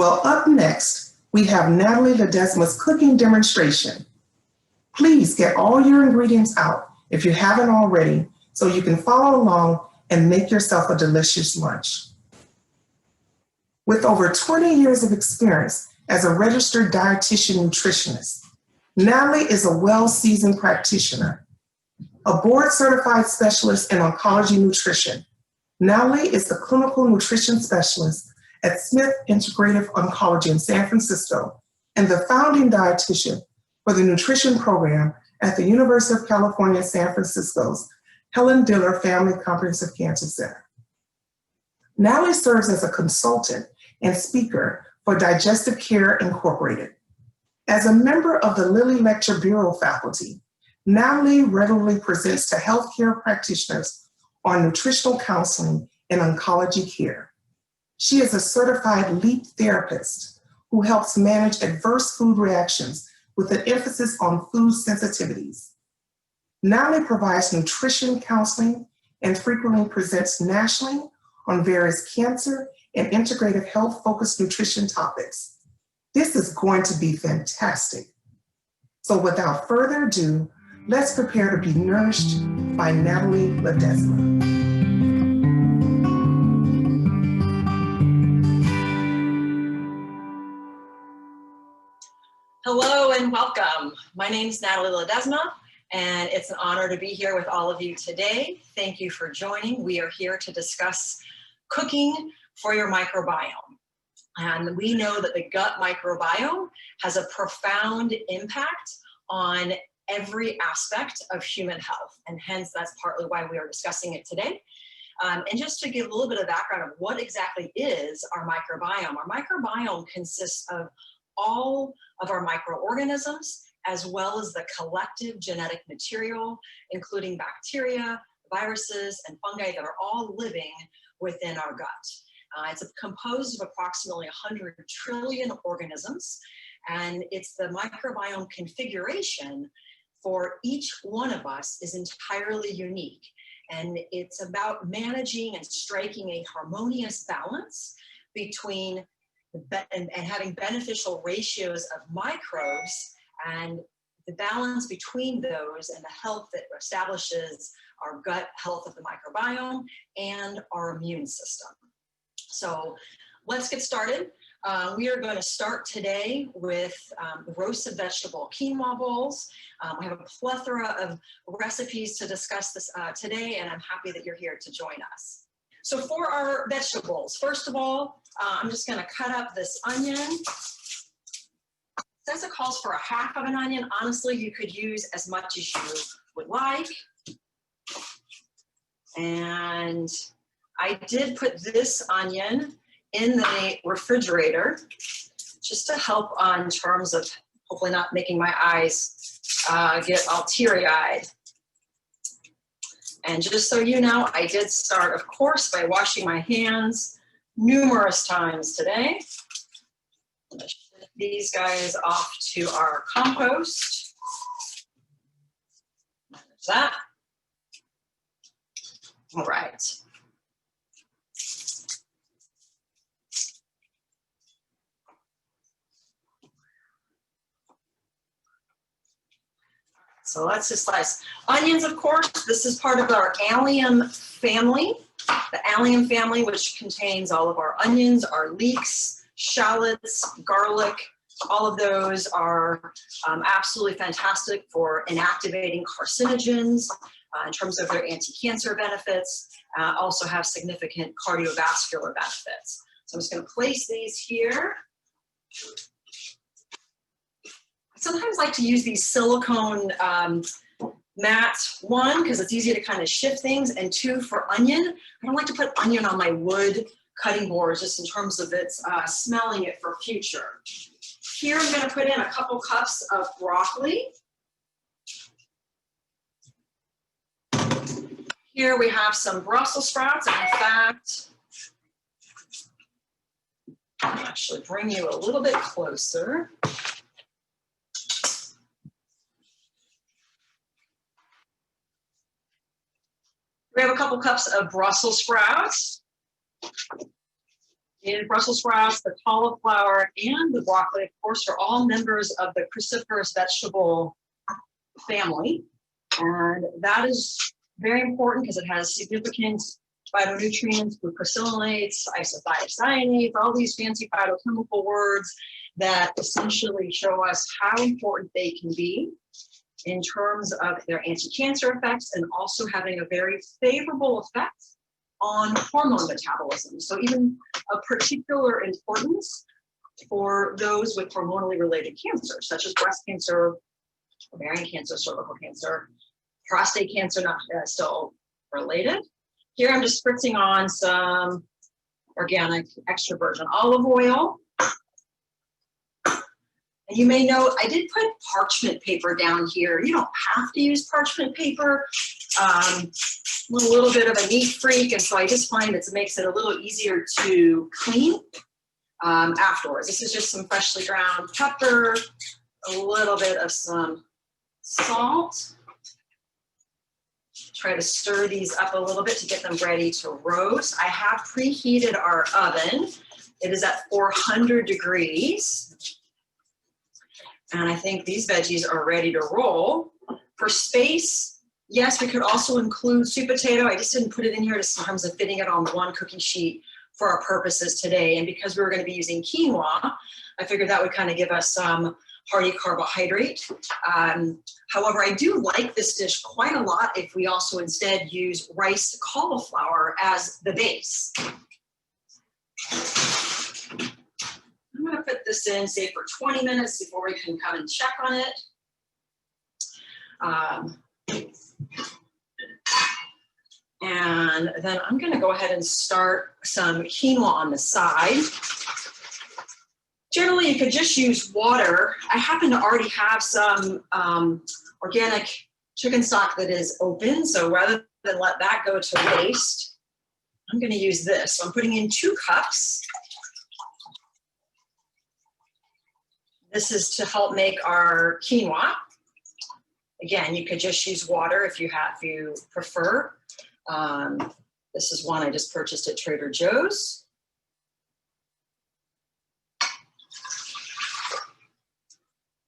Well, up next, we have Natalie Ledesma's cooking demonstration. Please get all your ingredients out if you haven't already, so you can follow along and make yourself a delicious lunch. With over 20 years of experience as a registered dietitian nutritionist, Natalie is a well-seasoned practitioner, a board-certified specialist in oncology nutrition. Natalie is the clinical nutrition specialist at Smith Integrative Oncology in San Francisco and the founding dietitian for the nutrition program at the University of California, San Francisco's Helen Diller Family Comprehensive Cancer Center. Natalie serves as a consultant and speaker for Digestive Care Incorporated. As a member of the Lilly Lecture Bureau faculty, Natalie regularly presents to healthcare practitioners on nutritional counseling and oncology care. She is a certified LEAP therapist who helps manage adverse food reactions with an emphasis on food sensitivities. Natalie provides nutrition counseling and frequently presents nationally on various cancer and integrative health-focused nutrition topics. This is going to be fantastic. So without further ado, let's prepare to be nourished by Natalie Ledesma. Hello and welcome. My name is Natalie Ledesma, and it's an honor to be here with all of you today. Thank you for joining. We are here to discuss cooking for your microbiome. And we know that the gut microbiome has a profound impact on every aspect of human health, and hence that's partly why we are discussing it today. And just to give a little bit of background of what exactly is our microbiome consists of all of our microorganisms, as well as the collective genetic material, including bacteria, viruses, and fungi that are all living within our gut. It's composed of approximately 100 trillion organisms, and it's the microbiome configuration for each one of us is entirely unique. And it's about managing and striking a harmonious balance between and having beneficial ratios of microbes and the balance between those and the health that establishes our gut health of the microbiome and our immune system. So let's get started. We are going to start today with roasted vegetable quinoa bowls. We have a plethora of recipes to discuss this today, and I'm happy that you're here to join us. So for our vegetables, first of all, I'm just going to cut up this onion. Since it calls for a half of an onion, honestly, you could use as much as you would like. And I did put this onion in the refrigerator just to help in terms of hopefully not making my eyes get all teary-eyed. And just so you know, I did start, of course, by washing my hands numerous times today. I'm going to ship these guys off to our compost. There's that. All right. So let's just slice. Onions, of course, this is part of our allium family. The allium family, which contains all of our onions, our leeks, shallots, garlic. All of those are absolutely fantastic for inactivating carcinogens in terms of their anti-cancer benefits, also have significant cardiovascular benefits. So I'm just going to place these here. I sometimes like to use these silicone mats, one, because it's easy to kind of shift things, and two, for onion. I don't like to put onion on my wood cutting boards just in terms of its smelling it for future. Here I'm going to put in a couple cups of broccoli. Here we have some Brussels sprouts. In fact, I'll actually bring you a little bit closer. We have a couple cups of Brussels sprouts. The Brussels sprouts, the cauliflower, and the broccoli, of course, are all members of the cruciferous vegetable family. And that is very important because it has significant phytonutrients, glucosinolates, isothiocyanates, all these fancy phytochemical words that essentially show us how important they can be in terms of their anti-cancer effects and also having a very favorable effect on hormone metabolism. So even a particular importance for those with hormonally related cancers, such as breast cancer, ovarian cancer, cervical cancer, prostate cancer, not still related. Here I'm just spritzing on some organic extra virgin olive oil. And you may note I did put parchment paper down here. You don't have to use parchment paper. I'm a little bit of a neat freak, and so I just find it makes it a little easier to clean afterwards. This is just some freshly ground pepper, a little bit of some salt. Try to stir these up a little bit to get them ready to roast. I have preheated our oven. It is at 400 degrees. And I think these veggies are ready to roll. For space, yes, we could also include sweet potato. I just didn't put it in here just in terms of fitting it on one cookie sheet for our purposes today. And because we were going to be using quinoa, I figured that would kind of give us some hearty carbohydrate. However, I do like this dish quite a lot if we also instead use rice cauliflower as the base. I'm going to put this in, say, for 20 minutes before we can come and check on it. And then I'm going to go ahead and start some quinoa on the side. Generally, you could just use water. I happen to already have some organic chicken stock that is open, so rather than let that go to waste, I'm going to use this. So I'm putting in 2 cups. This is to help make our quinoa. Again, you could just use water if you prefer. This is one I just purchased at Trader Joe's.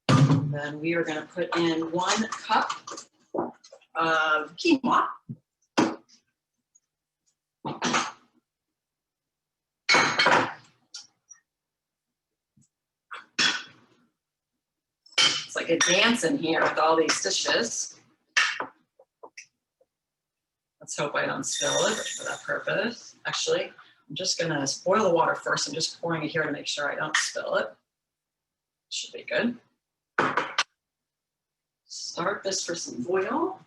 Then we are going to put in 1 cup of quinoa. It's like a dance in here with all these dishes. Let's hope I don't spill it for that purpose. Actually, I'm just going to boil the water first. I'm just pouring it here to make sure I don't spill it. Should be good. Start this for some boil.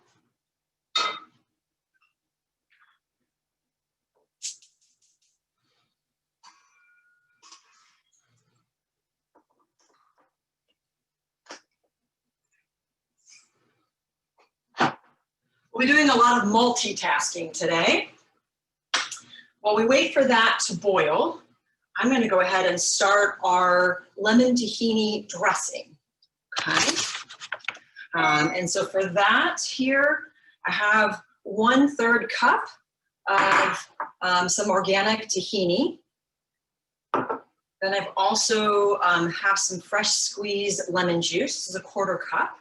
We'll be doing a lot of multitasking today. While we wait for that to boil, I'm going to go ahead and start our lemon tahini dressing. Okay. And so for that here, I have 1/3 cup of some organic tahini. Then I've also have some fresh squeezed lemon juice. This is 1/4 cup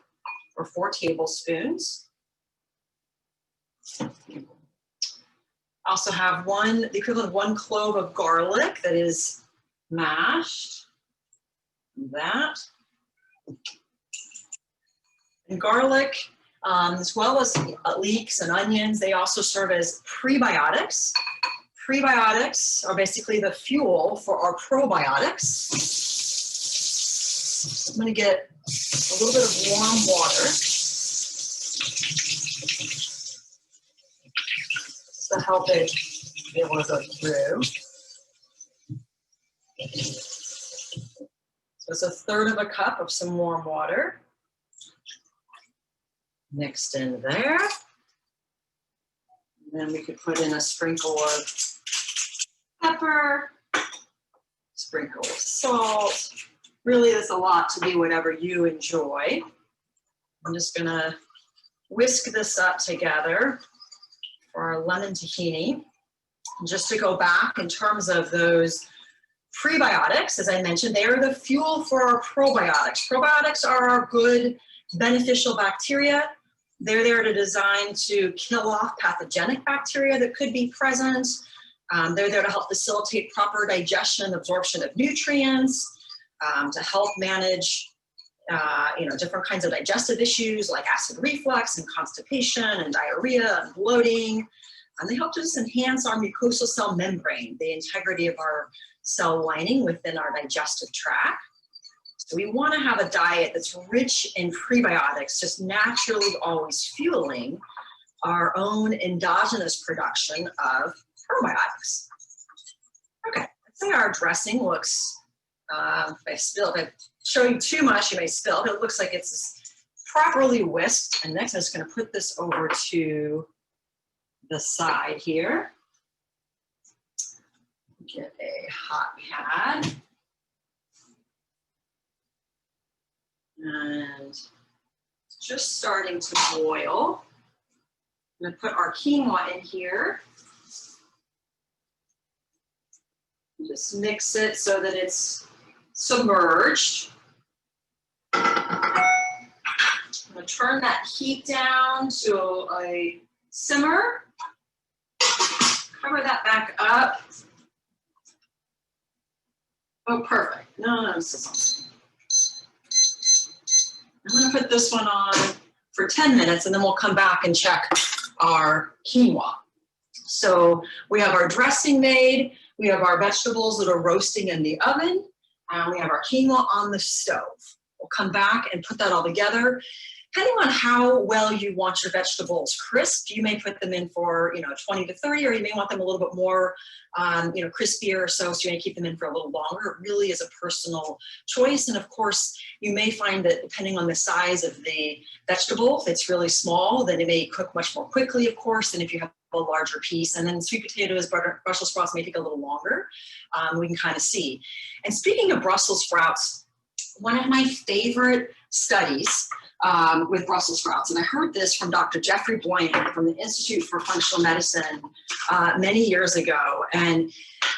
or 4 tablespoons. I also have the equivalent of 1 clove of garlic that is mashed. That. And garlic, as well as leeks and onions, they also serve as prebiotics. Prebiotics are basically the fuel for our probiotics. I'm going to get a little bit of warm water to help it be able to go through. So it's 1/3 cup of some warm water. Mixed in there. And then we could put in a sprinkle of pepper, sprinkle of salt. Really, there's a lot to do whatever you enjoy. I'm just gonna whisk this up together for our lemon tahini. And just to go back in terms of those Prebiotics, as I mentioned, they are the fuel for our probiotics. Probiotics are our good, beneficial bacteria. They're there to design to kill off pathogenic bacteria that could be present. They're there to help facilitate proper digestion and absorption of nutrients, to help manage different kinds of digestive issues like acid reflux and constipation and diarrhea and bloating. And they help to just enhance our mucosal cell membrane, the integrity of our cell lining within our digestive tract. So we want to have a diet that's rich in prebiotics, just naturally always fueling our own endogenous production of probiotics. Okay, let's say our dressing looks, if I show you too much, you may spill, but it looks like it's properly whisked. And next I'm just going to put this over to the side here. Get a hot pad. And it's just starting to boil. I'm going to put our quinoa in here. Just mix it so that it's submerged. I'm going to turn that heat down to a simmer. Cover that back up. Oh, perfect. No, this is I'm going to put this one on for 10 minutes and then we'll come back and check our quinoa. So we have our dressing made, we have our vegetables that are roasting in the oven, and we have our quinoa on the stove. We'll come back and put that all together. Depending on how well you want your vegetables crisp, you may put them in for 20 to 30, or you may want them a little bit more crispier or so you may keep them in for a little longer. It really is a personal choice. And of course, you may find that depending on the size of the vegetable, if it's really small, then it may cook much more quickly, of course, than if you have a larger piece. And then sweet potatoes, Brussels sprouts may take a little longer. We can kind of see. And speaking of Brussels sprouts, one of my favorite studies with Brussels sprouts, and I heard this from Dr. Jeffrey Boyan from the Institute for Functional Medicine many years ago. And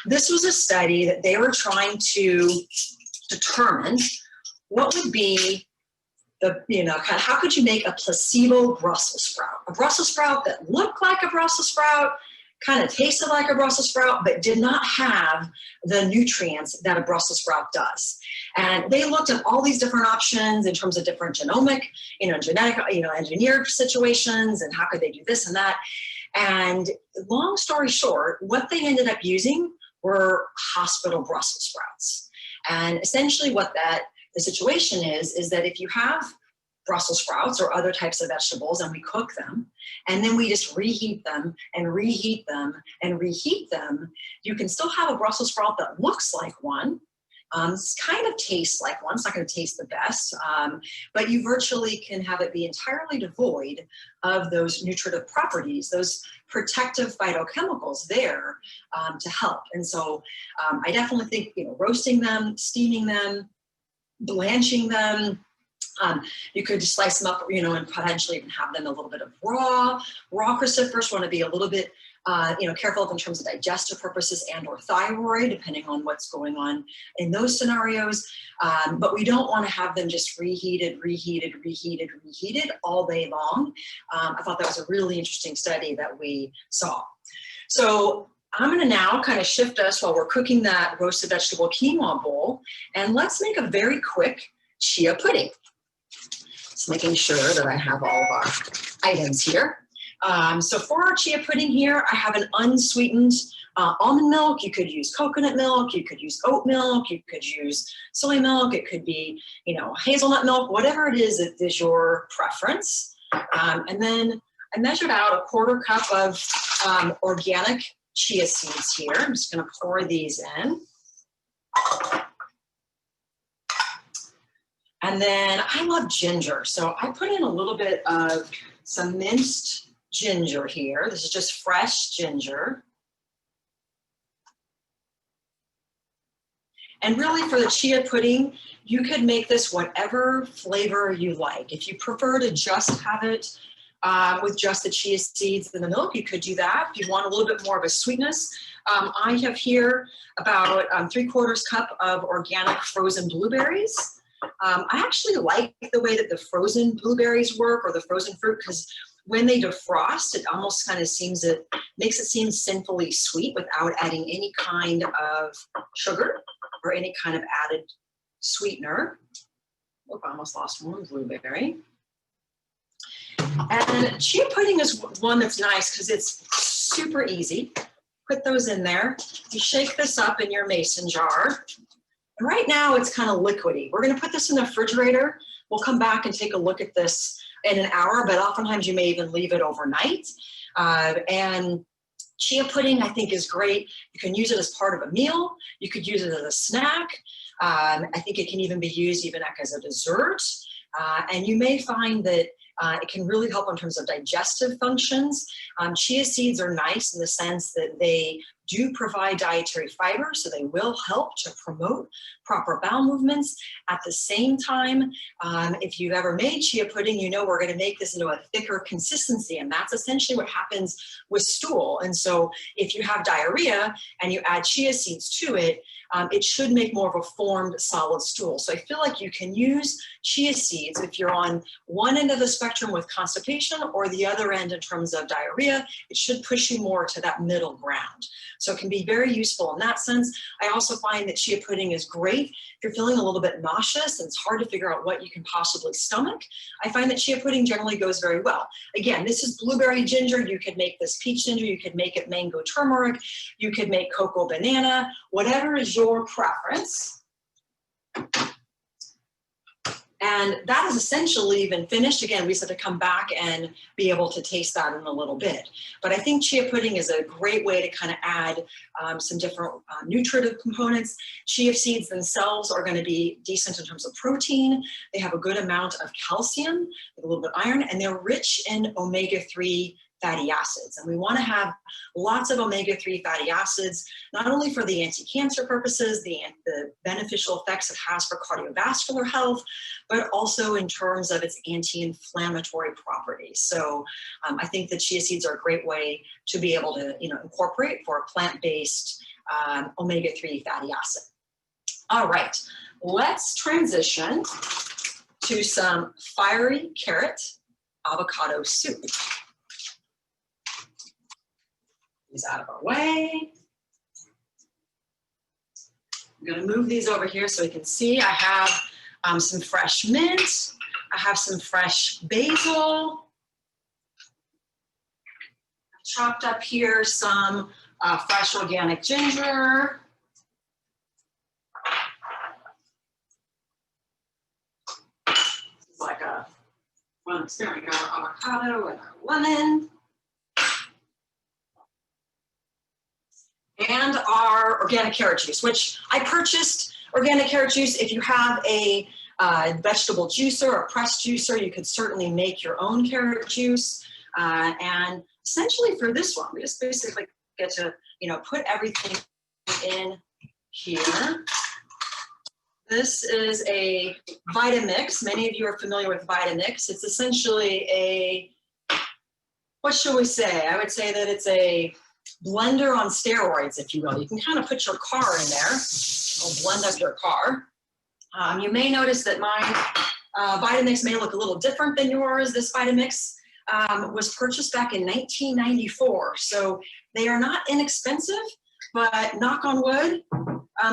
this was a study that they were trying to determine what would be the, how could you make a placebo Brussels sprout? A Brussels sprout that looked like a Brussels sprout, kind of tasted like a Brussels sprout, but did not have the nutrients that a Brussels sprout does. And they looked at all these different options in terms of different genomic, genetic, engineered situations, and how could they do this and that. And long story short, what they ended up using were hospital Brussels sprouts. And essentially what the situation is that if you have Brussels sprouts or other types of vegetables and we cook them, and then we just reheat them and reheat them and reheat them, you can still have a Brussels sprout that looks like one. Kind of tastes like one. It's not going to taste the best, but you virtually can have it be entirely devoid of those nutritive properties, those protective phytochemicals there to help. And so I definitely think, roasting them, steaming them, blanching them, you could slice them up, and potentially even have them a little bit of raw cruciferous. Want to be a little bit, careful of in terms of digestive purposes and or thyroid, depending on what's going on in those scenarios. But we don't want to have them just reheated all day long. I thought that was a really interesting study that we saw. So I'm going to now kind of shift us while we're cooking that roasted vegetable quinoa bowl, and let's make a very quick chia pudding. Just making sure that I have all of our items here. So for our chia pudding here, I have an unsweetened almond milk. You could use coconut milk, you could use oat milk, you could use soy milk, it could be, hazelnut milk, whatever it is your preference. And then I measured out a 1/4 cup of organic chia seeds here. I'm just going to pour these in. And then I love ginger, so I put in a little bit of some minced ginger here. This is just fresh ginger. And really for the chia pudding, you could make this whatever flavor you like. If you prefer to just have it with just the chia seeds and the milk. You could do that. If you want a little bit more of a sweetness, I have here about 3/4 cup of organic frozen blueberries. I actually like the way that the frozen blueberries work, or the frozen fruit, because when they defrost, it almost kind of makes it seem sinfully sweet without adding any kind of sugar or any kind of added sweetener. Oh, I almost lost one blueberry. And chia pudding is one that's nice because it's super easy. Put those in there. You shake this up in your mason jar. And right now it's kind of liquidy. We're going to put this in the refrigerator. We'll come back and take a look at this in an hour, but oftentimes you may even leave it overnight. And chia pudding, I think, is great. You can use it as part of a meal. You could use it as a snack. I think it can even be used even as a dessert. And you may find that it can really help in terms of digestive functions. Chia seeds are nice in the sense that they do provide dietary fiber, so they will help to promote proper bowel movements. At the same time, if you've ever made chia pudding, you know we're going to make this into a thicker consistency, and that's essentially what happens with stool. And so if you have diarrhea and you add chia seeds to it, it should make more of a formed solid stool. So I feel like you can use chia seeds if you're on one end of the spectrum with constipation, or the other end in terms of diarrhea. It should push you more to that middle ground. So it can be very useful in that sense. I also find that chia pudding is great if you're feeling a little bit nauseous and it's hard to figure out what you can possibly stomach. I find that chia pudding generally goes very well. Again, this is blueberry ginger. You could make this peach ginger. You could make it mango turmeric. You could make cocoa banana, whatever is your preference. And that is essentially even finished. Again, we just have to come back and be able to taste that in a little bit. But I think chia pudding is a great way to kind of add some different nutritive components. Chia seeds themselves are going to be decent in terms of protein. They have a good amount of calcium, a little bit of iron, and they're rich in omega-3 fatty acids. And we want to have lots of omega-3 fatty acids, not only for the anti-cancer purposes, the beneficial effects it has for cardiovascular health, but also in terms of its anti-inflammatory properties. So I think the chia seeds are a great way to be able to incorporate for a plant-based omega-3 fatty acid. All right, let's transition to some fiery carrot avocado soup. These out of our way. I'm going to move these over here so we can see. I have some fresh mint. I have some fresh basil. I've chopped up here some fresh organic ginger. This is like a fun experiment. We got our avocado and our lemon. And our organic carrot juice, which I purchased organic carrot juice. If you have a vegetable juicer or pressed juicer, you could certainly make your own carrot juice. And essentially for this one, we just basically get to, put everything in here. This is a Vitamix. Many of you are familiar with Vitamix. It's essentially what should we say? I would say that it's a blender on steroids, if you will. You can kind of put your car in there. It'll blend up your car. You may notice that my Vitamix may look a little different than yours. This Vitamix was purchased back in 1994. So they are not inexpensive, but knock on wood,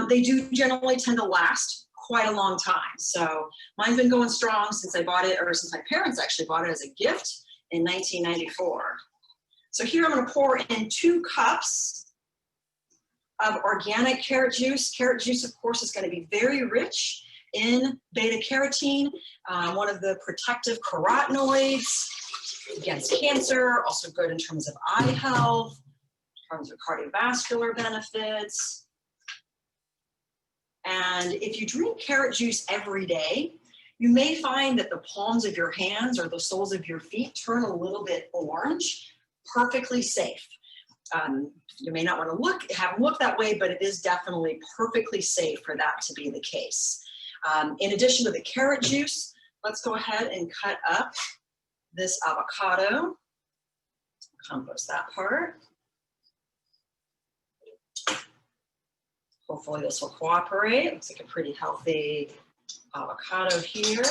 they do generally tend to last quite a long time. So mine's been going strong since I bought it, or since my parents actually bought it as a gift in 1994. So here I'm going to pour in 2 cups of organic carrot juice. Carrot juice, of course, is going to be very rich in beta-carotene, one of the protective carotenoids against cancer, also good in terms of eye health, in terms of cardiovascular benefits. And if you drink carrot juice every day, you may find that the palms of your hands or the soles of your feet turn a little bit orange. Perfectly safe. You may not want to have them look that way, but it is definitely perfectly safe for that to be the case. In addition to the carrot juice, let's go ahead and cut up this avocado. Compost that part. Hopefully this will cooperate. Looks like a pretty healthy avocado here.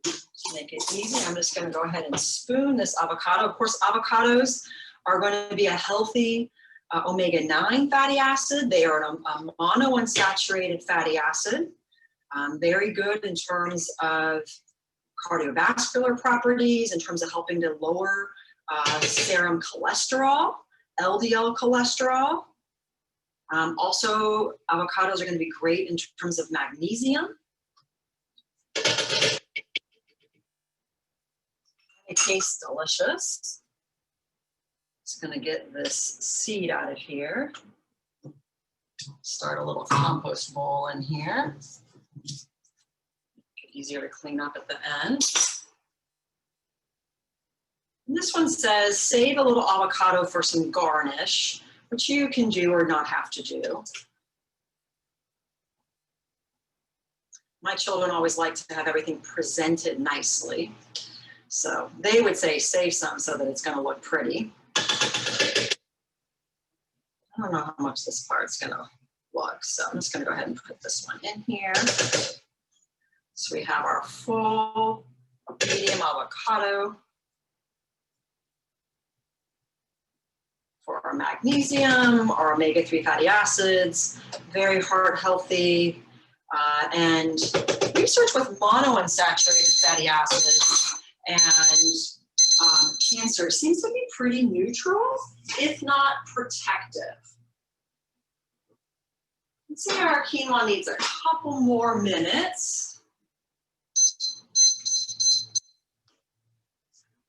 To make it easy, I'm just going to go ahead and spoon this avocado. Of course, avocados are going to be a healthy omega-9 fatty acid. They are a monounsaturated fatty acid. Very good in terms of cardiovascular properties, in terms of helping to lower serum cholesterol, LDL cholesterol. Also, avocados are going to be great in terms of magnesium. It tastes delicious. Just going to get this seed out of here. Start a little compost bowl in here. Easier to clean up at the end. And this one says, save a little avocado for some garnish, which you can do or not have to do. My children always like to have everything presented nicely. So they would say, save some so that it's going to look pretty. I don't know how much this part's going to look, so I'm just going to go ahead and put this one in here. So we have our full medium avocado for our magnesium, our omega-3 fatty acids, very heart healthy, and research with monounsaturated fatty acids and cancer seems to be pretty neutral, if not protective. Let's see, our quinoa needs a couple more minutes.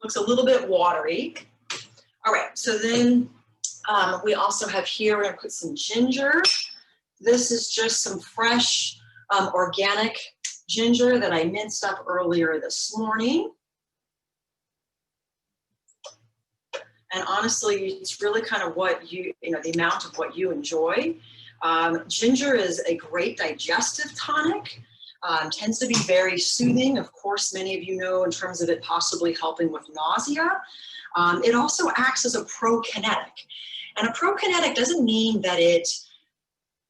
Looks a little bit watery. All right, so then we also have here, we're gonna put some ginger. This is just some fresh organic ginger that I minced up earlier this morning. And honestly, it's really kind of what you know, the amount of what you enjoy. Ginger is a great digestive tonic, tends to be very soothing. Of course, many of you know in terms of it possibly helping with nausea. It also acts as a prokinetic. And a prokinetic doesn't mean that it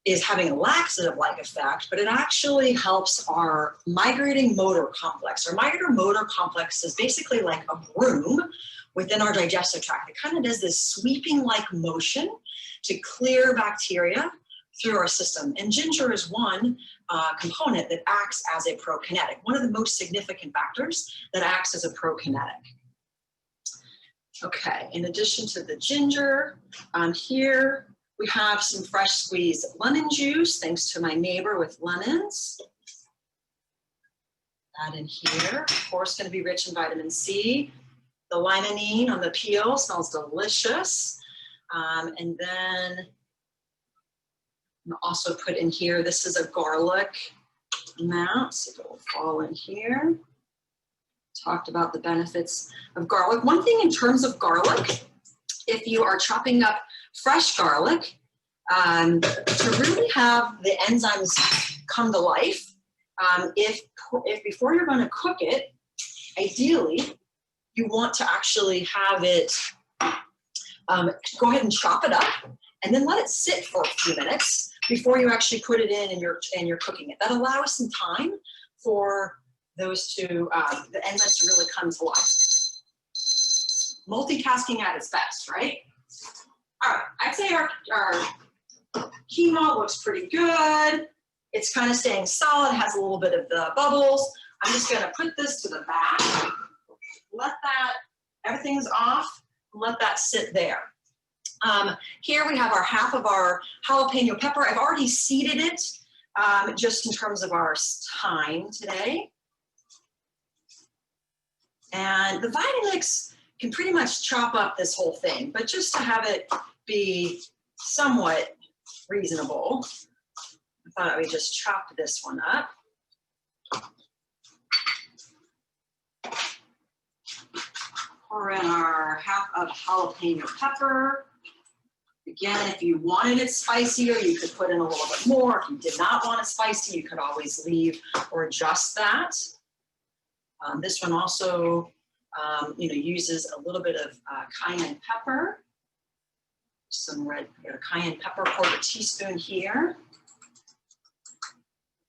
is having a laxative-like effect, but it actually helps our migrating motor complex. Our migrating motor complex is basically like a broom within our digestive tract. It kind of does this sweeping-like motion to clear bacteria through our system. And ginger is one component that acts as a prokinetic, one of the most significant factors that acts as a prokinetic. Okay, in addition to the ginger, here we have some fresh squeezed lemon juice, thanks to my neighbor with lemons. That in here, of course, going to be rich in vitamin C. The limonene on the peel smells delicious. And then I'll also put in here, this is a garlic amount, so it will fall in here. Talked about the benefits of garlic. One thing in terms of garlic, if you are chopping up fresh garlic, to really have the enzymes come to life, if before you're going to cook it, ideally, you want to actually have it, go ahead and chop it up and then let it sit for a few minutes before you actually put it in and you're cooking it. That allows some time for those two, the enzymes to really come to life. Multitasking at its best, right? All right, I'd say our quinoa looks pretty good. It's kind of staying solid, has a little bit of the bubbles. I'm just gonna put this to the back. Let that, everything's off, let that sit there. Here we have our half of our jalapeno pepper. I've already seeded it just in terms of our time today. And the Vitamix can pretty much chop up this whole thing, but just to have it be somewhat reasonable, I thought I would just chop this one up. Pour in our half of jalapeno pepper. Again, if you wanted it spicier, you could put in a little bit more. If you did not want it spicy, you could always leave or adjust that. This one also, uses a little bit of cayenne pepper. Some red cayenne pepper, 1/4 teaspoon here.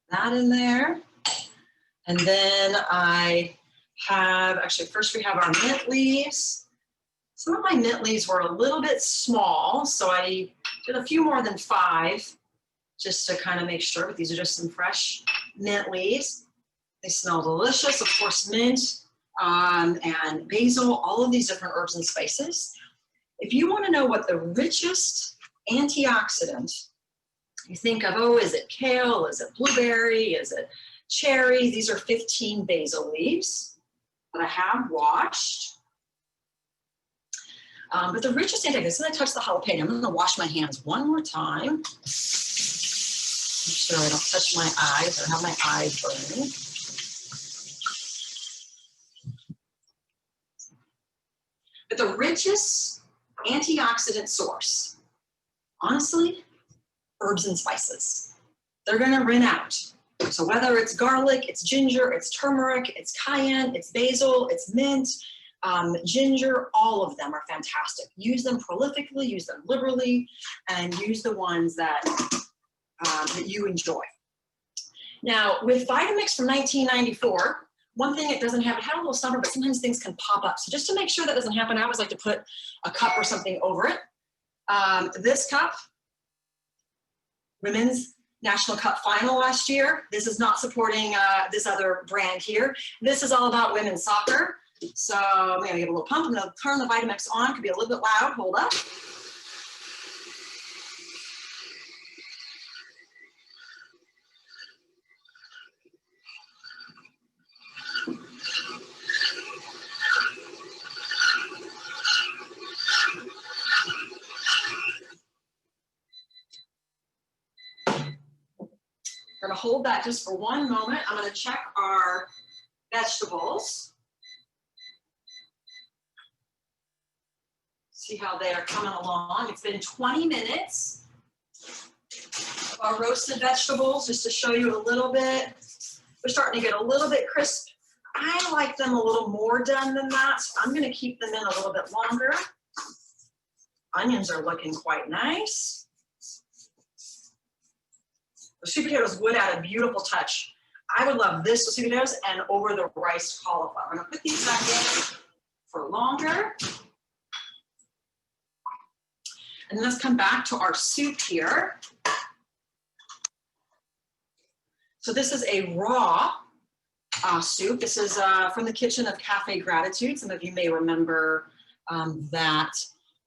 That in there. And then I have, actually first we have our mint leaves. Some of my mint leaves were a little bit small, so I did a few more than 5 just to kind of make sure, but these are just some fresh mint leaves. They smell delicious, of course, mint and basil, all of these different herbs and spices. If you want to know what the richest antioxidant you think of, oh, is it kale, is it blueberry, is it cherry? These are 15 basil leaves that I have washed. But the richest antioxidant, as soon as I touch the jalapeno, I'm going to wash my hands one more time. Make sure I don't touch my eyes or have my eyes burning. But the richest antioxidant source, honestly, herbs and spices. They're going to rinse out. So whether it's garlic, it's ginger, it's turmeric, it's cayenne, it's basil, it's mint, ginger, all of them are fantastic. Use them prolifically, use them liberally, and use the ones that you enjoy. Now, with Vitamix from 1994, one thing it doesn't have, it had a little summer, but sometimes things can pop up. So just to make sure that doesn't happen, I always like to put a cup or something over it. This cup, Women's National Cup final last year. This is not supporting this other brand here. This is all about women's soccer. So I'm gonna give a little pump. I'm gonna turn the Vitamix on. Could be a little bit loud, hold up. We're gonna hold that just for one moment. I'm gonna check our vegetables. See how they are coming along. It's been 20 minutes of our roasted vegetables, just to show you a little bit. They're starting to get a little bit crisp. I like them a little more done than that, so I'm gonna keep them in a little bit longer. Onions are looking quite nice. The sweet potatoes would add a beautiful touch. I would love this with sweet potatoes and over the rice cauliflower. I'm gonna put these back in for longer. And then let's come back to our soup here. So this is a raw soup. This is from the kitchen of Cafe Gratitude. Some of you may remember that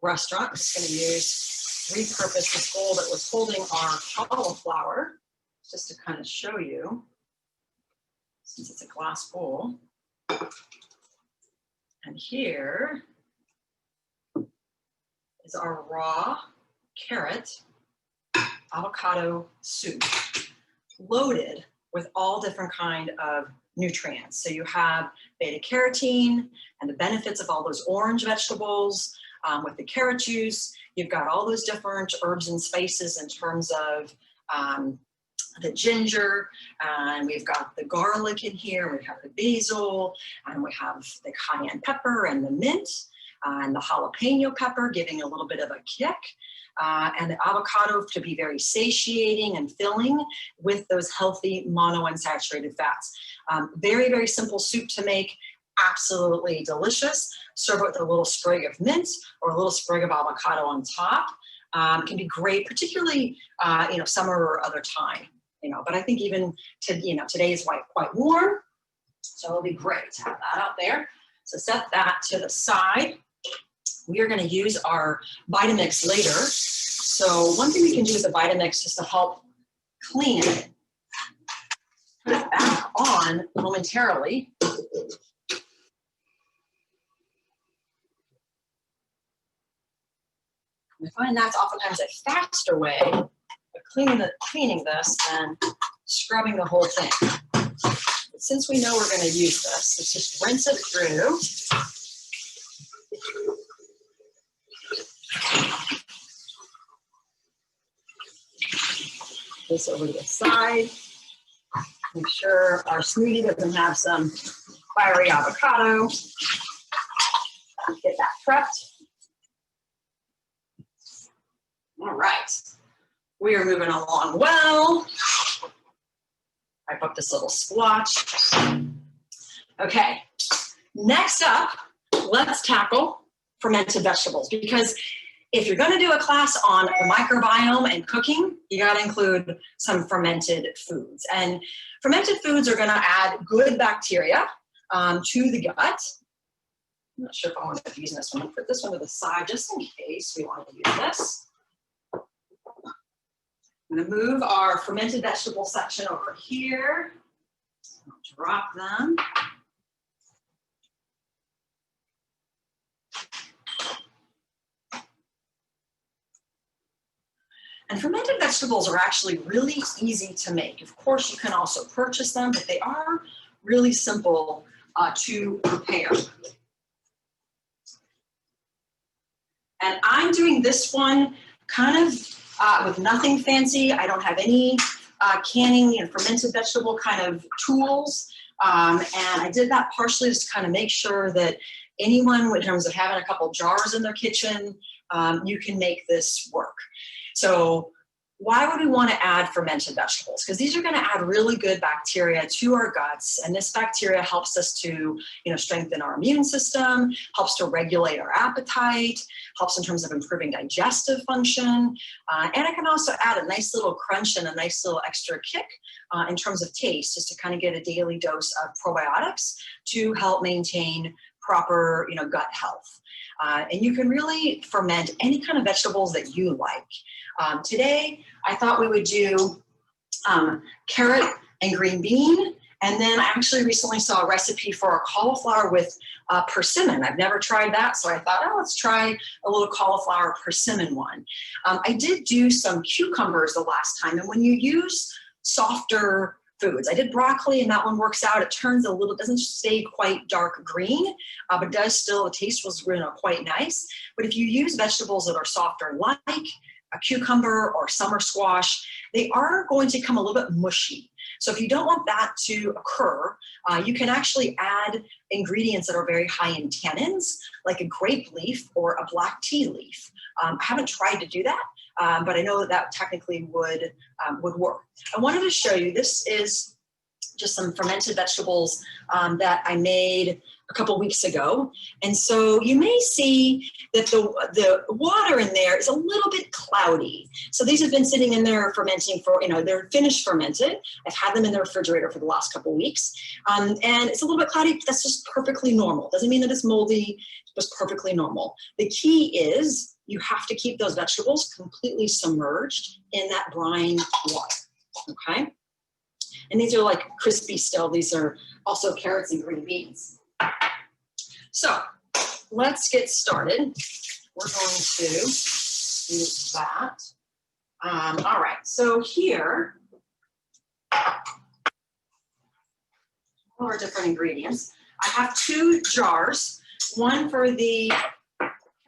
restaurant. I'm just gonna repurpose this bowl that was holding our cauliflower, just to kind of show you, since it's a glass bowl. And here is our raw carrot avocado soup, loaded with all different kind of nutrients. So you have beta carotene and the benefits of all those orange vegetables with the carrot juice. You've got all those different herbs and spices in terms of the ginger, and we've got the garlic in here, we have the basil, and we have the cayenne pepper and the mint, and the jalapeno pepper giving a little bit of a kick, and the avocado to be very satiating and filling with those healthy monounsaturated fats. Very, very simple soup to make, absolutely delicious. Serve it with a little sprig of mint or a little sprig of avocado on top. Can be great, particularly summer or other time. But I think even today is quite warm, so it'll be great to have that out there. So set that to the side. We are going to use our Vitamix later. So one thing we can do with the Vitamix just to help clean it, put it back on momentarily. I find that's oftentimes a faster way of cleaning this than scrubbing the whole thing. But since we know we're going to use this, let's just rinse it through. This over to the side. Make sure our smoothie doesn't have some fiery avocado. Get that prepped. All right, we are moving along well. Wipe up this little splotch. Okay, next up, let's tackle fermented vegetables, because if you're going to do a class on the microbiome and cooking, you got to include some fermented foods. And fermented foods are going to add good bacteria to the gut. I'm not sure if I want to use this one. I'll put this one to the side just in case we want to use this. I'm going to move our fermented vegetable section over here. I'll drop them. And fermented vegetables are actually really easy to make. Of course, you can also purchase them, but they are really simple to prepare. And I'm doing this one kind of with nothing fancy. I don't have any canning and fermented vegetable kind of tools. And I did that partially just to kind of make sure that anyone, in terms of having a couple jars in their kitchen, you can make this work. So why would we want to add fermented vegetables? Because these are going to add really good bacteria to our guts, and this bacteria helps us to, strengthen our immune system, helps to regulate our appetite, helps in terms of improving digestive function, and it can also add a nice little crunch and a nice little extra kick in terms of taste, just to kind of get a daily dose of probiotics to help maintain proper, gut health. And you can really ferment any kind of vegetables that you like. Today, I thought we would do carrot and green bean. And then I actually recently saw a recipe for a cauliflower with persimmon. I've never tried that, so I thought, let's try a little cauliflower persimmon one. I did do some cucumbers the last time, and when you use softer foods, I did broccoli, and that one works out. It turns a little, doesn't stay quite dark green, but does still, the taste was quite nice. But if you use vegetables that are softer, like a cucumber or summer squash, they are going to come a little bit mushy. So if you don't want that to occur, you can actually add ingredients that are very high in tannins, like a grape leaf or a black tea leaf. I haven't tried to do that, but I know that that technically would work. I wanted to show you, this is just some fermented vegetables that I made a couple weeks ago. And so you may see that the water in there is a little bit cloudy. So these have been sitting in there fermenting for, they're finished fermented. I've had them in the refrigerator for the last couple of weeks. And it's a little bit cloudy, but that's just perfectly normal. Doesn't mean that it's moldy, it's just perfectly normal. The key is you have to keep those vegetables completely submerged in that brine water, okay? And these are like crispy still. These are also carrots and green beans. So let's get started. We're going to use that. All right, so here, all our different ingredients. I have 2 jars, one for the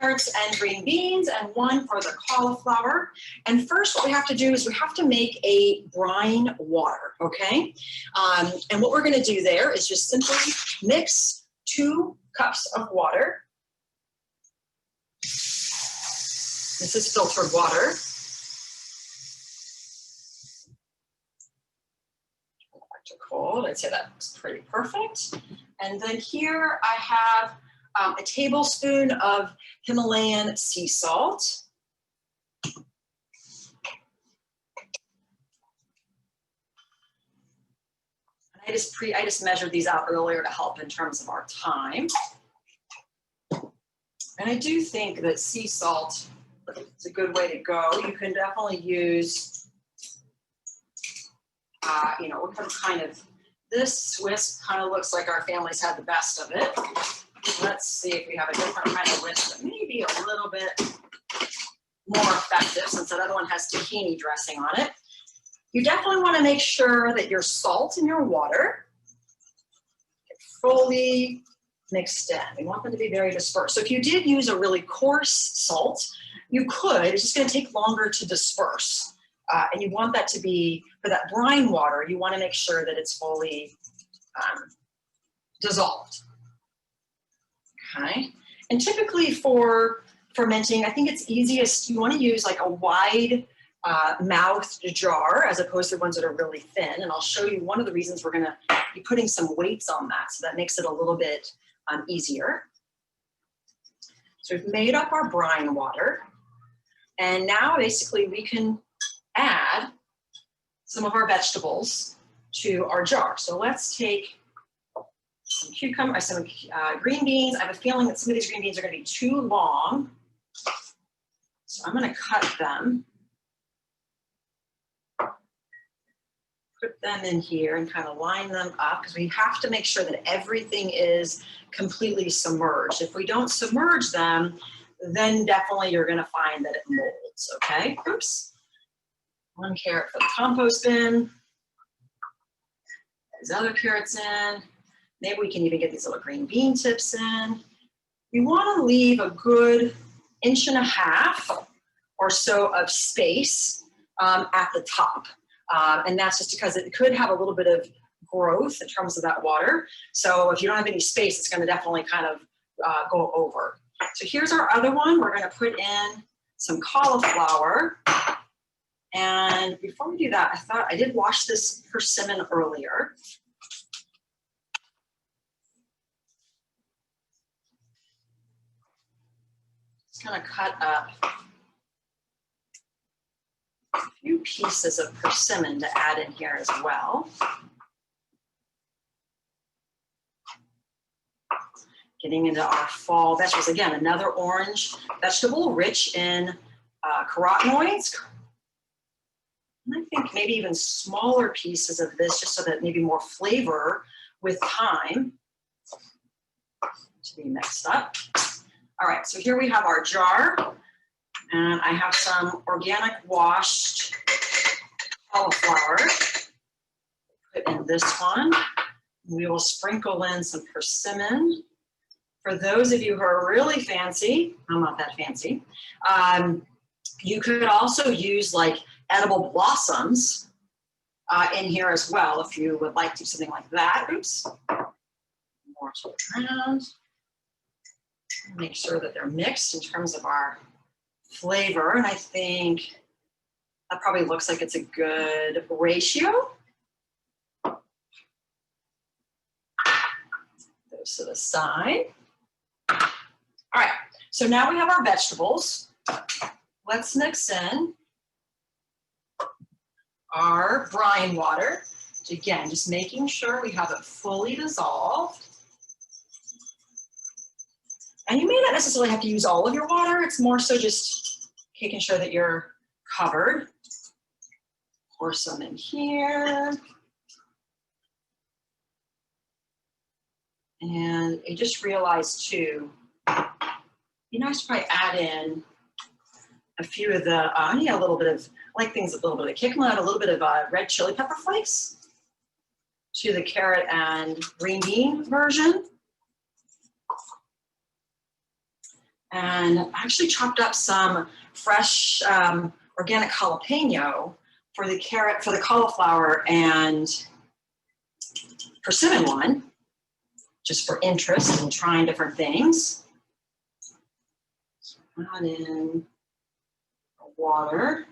carrots and green beans and one for the cauliflower. And first what we have to do is we have to make a brine water, okay? And what we're gonna do there is just simply mix 2 cups of water. This is filtered water. Back to cold, I'd say that's pretty perfect. And then here I have a tablespoon of Himalayan sea salt. And I just measured these out earlier to help in terms of our time. And I do think that sea salt is a good way to go. You can definitely use, what kind of, this Swiss kind of looks like our family's had the best of it. Let's see if we have a different kind of whisk that may be a little bit more effective, since that other one has tahini dressing on it. You definitely want to make sure that your salt in your water get fully mixed in. We want them to be very dispersed. So if you did use a really coarse salt, you could, it's just going to take longer to disperse. And you want that to be, for that brine water, you want to make sure that it's fully dissolved. Okay, and typically for fermenting, I think it's easiest, you want to use like a wide mouthed jar as opposed to ones that are really thin. And I'll show you one of the reasons we're going to be putting some weights on that, so that makes it a little bit easier. So we've made up our brine water, and now basically we can add some of our vegetables to our jar. So let's take some cucumber, some green beans. I have a feeling that some of these green beans are going to be too long, so I'm going to cut them. Put them in here and kind of line them up, because we have to make sure that everything is completely submerged. If we don't submerge them, then definitely you're going to find that it molds, okay? Oops. 1 carrot for the compost bin. There's other carrots in. Maybe we can even get these little green bean tips in. We want to leave a good 1.5 inches or so of space at the top. And that's just because it could have a little bit of growth in terms of that water. So if you don't have any space, it's going to definitely kind of go over. So here's our other one. We're going to put in some cauliflower. And before we do that, I thought I did wash this persimmon earlier. Just going to cut up a few pieces of persimmon to add in here as well. Getting into our fall vegetables. Again, another orange vegetable rich in carotenoids. And I think maybe even smaller pieces of this, just so that maybe more flavor with time to be mixed up. All right, so here we have our jar, and I have some organic washed cauliflower. Put in this one. We will sprinkle in some persimmon. For those of you who are really fancy, I'm not that fancy, you could also use like edible blossoms in here as well, if you would like to do something like that. Oops. More to the ground. Make sure that they're mixed in terms of our flavor, and I think that probably looks like it's a good ratio. Those to the side. All right, so now we have our vegetables. Let's mix in our brine water. Again, just making sure we have it fully dissolved. And you may not necessarily have to use all of your water. It's more so just making sure that you're covered. Pour some in here. And I just realized too, it'd be nice to probably add in a few of the, I need a little bit of, I like things a little bit of kick them out, a little bit of red chili pepper flakes to the carrot and green bean version. And I actually chopped up some fresh organic jalapeno for the carrot, for the cauliflower and persimmon one, just for interest in trying different things. Add in water.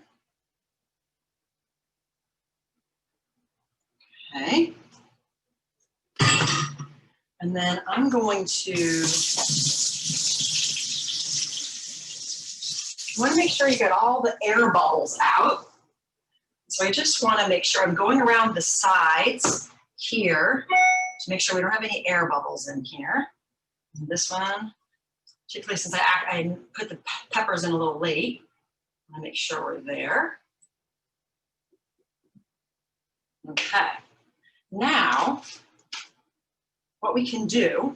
Okay. And then I'm going to, you want to make sure you get all the air bubbles out. So I just want to make sure I'm going around the sides here to make sure we don't have any air bubbles in here. And this one, particularly since I put the peppers in a little late, I want to make sure we're there. Okay. Now, what we can do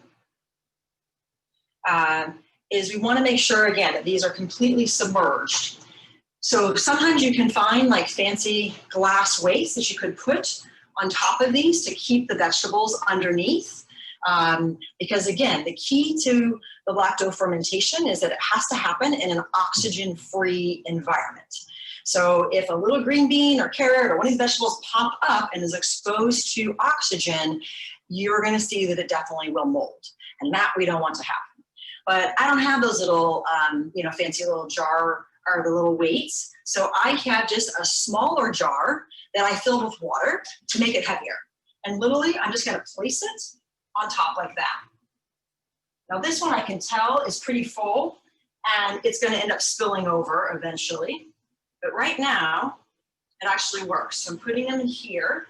is we want to make sure, again, that these are completely submerged. So sometimes you can find like fancy glass weights that you could put on top of these to keep the vegetables underneath. Because again, the key to the lacto fermentation is that it has to happen in an oxygen-free environment. So if a little green bean or carrot or one of these vegetables pop up and is exposed to oxygen, you're going to see that it definitely will mold. And that we don't want to happen. But I don't have those little, fancy little jar or the little weights. So I have just a smaller jar that I filled with water to make it heavier. And literally, I'm just going to place it on top like that. Now this one I can tell is pretty full and it's going to end up spilling over eventually. But right now, it actually works. So I'm putting them in here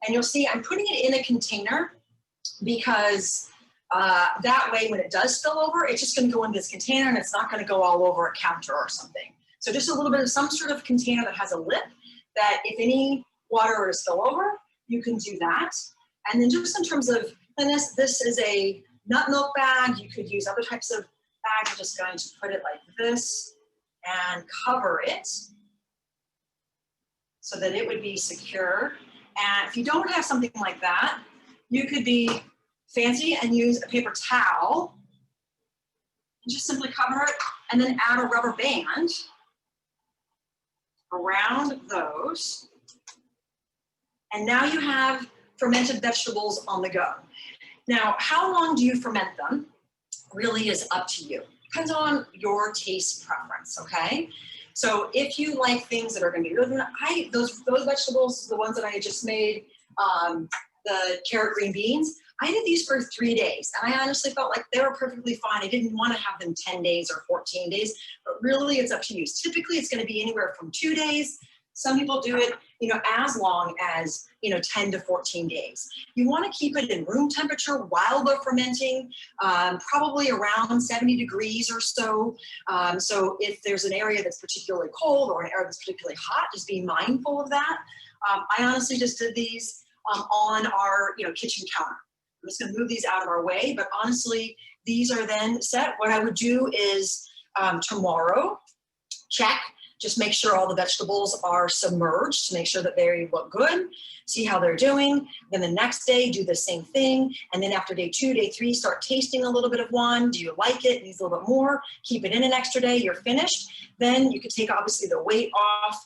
and you'll see I'm putting it in a container because that way when it does spill over, it's just going to go into this container and it's not going to go all over a counter or something. So just a little bit of some sort of container that has a lip that if any water were to spill over, you can do that. And then just in terms of cleanliness, this is a nut milk bag. You could use other types of bags. I'm just going to put it like this and cover it so that it would be secure. And if you don't have something like that, you could be fancy and use a paper towel and just simply cover it and then add a rubber band around those. And now you have fermented vegetables on the go. Now, how long do you ferment them really is up to you. Depends on your taste preference, okay? So if you like things that are gonna be really, those vegetables, the ones that I just made, the carrot green beans, I did these for 3 days and I honestly felt like they were perfectly fine. I didn't want to have them 10 days or 14 days, but really it's up to you. Typically it's going to be anywhere from 2 days. Some people do it, as long as, 10 to 14 days. You want to keep it in room temperature while they're fermenting, probably around 70 degrees or so. So if there's an area that's particularly cold or an area that's particularly hot, just be mindful of that. I honestly just did these on our, kitchen counter. I'm just going to move these out of our way, but honestly, these are then set. What I would do is tomorrow, check, just make sure all the vegetables are submerged to make sure that they look good, see how they're doing. Then the next day, do the same thing. And then after day 2, day 3, start tasting a little bit of one. Do you like it? Needs a little bit more. Keep it in an extra day. You're finished. Then you could take obviously the weight off,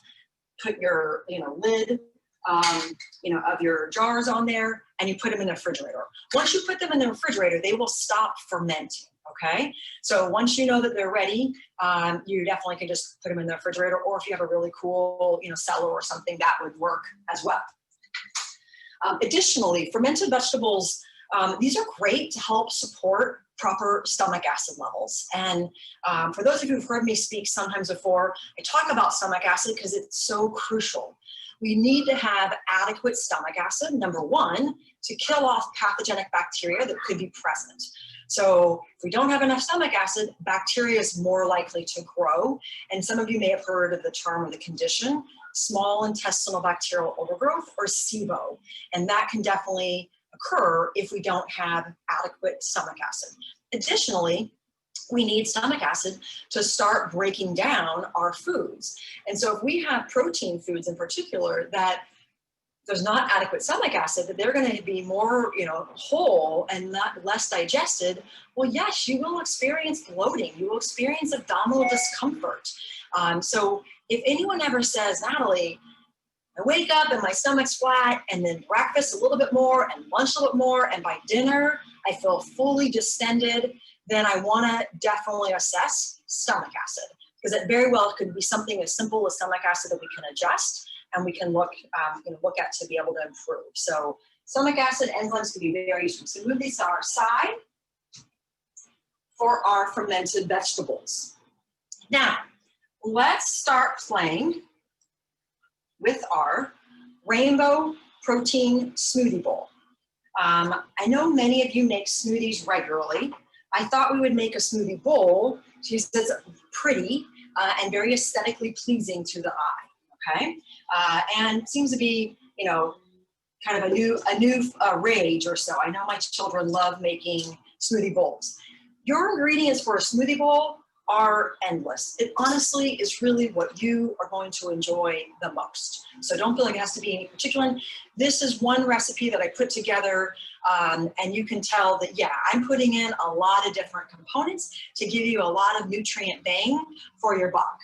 put your lid of your jars on there, and you put them in the refrigerator. Once you put them in the refrigerator, they will stop fermenting, okay? So once you know that they're ready, you definitely can just put them in the refrigerator, or if you have a really cool, cellar or something, that would work as well. Additionally, fermented vegetables, these are great to help support proper stomach acid levels. And for those of you who've heard me speak sometimes before, I talk about stomach acid because it's so crucial. We need to have adequate stomach acid, number one, to kill off pathogenic bacteria that could be present. So if we don't have enough stomach acid, bacteria is more likely to grow. And some of you may have heard of the term or the condition, small intestinal bacterial overgrowth, or SIBO. And that can definitely occur if we don't have adequate stomach acid. Additionally, we need stomach acid to start breaking down our foods. And so if we have protein foods in particular that there's not adequate stomach acid, that they're going to be more, whole and less digested, well, yes, you will experience bloating. You will experience abdominal discomfort. So if anyone ever says, Natalie, I wake up and my stomach's flat, and then breakfast a little bit more and lunch a little bit more, and by dinner I feel fully distended, then I want to definitely assess stomach acid, because it very well could be something as simple as stomach acid that we can adjust and we can look at to be able to improve. So stomach acid enzymes can be very useful. So move these to our side for our fermented vegetables. Now, let's start playing with our rainbow protein smoothie bowl. I know many of you make smoothies regularly. I thought we would make a smoothie bowl because it's pretty and very aesthetically pleasing to the eye, okay? And seems to be, kind of a new rage or so. I know my children love making smoothie bowls. Your ingredients for a smoothie bowl are endless. It honestly is really what you are going to enjoy the most. So don't feel like it has to be any particular. This is one recipe that I put together, and you can tell that, yeah, I'm putting in a lot of different components to give you a lot of nutrient bang for your buck.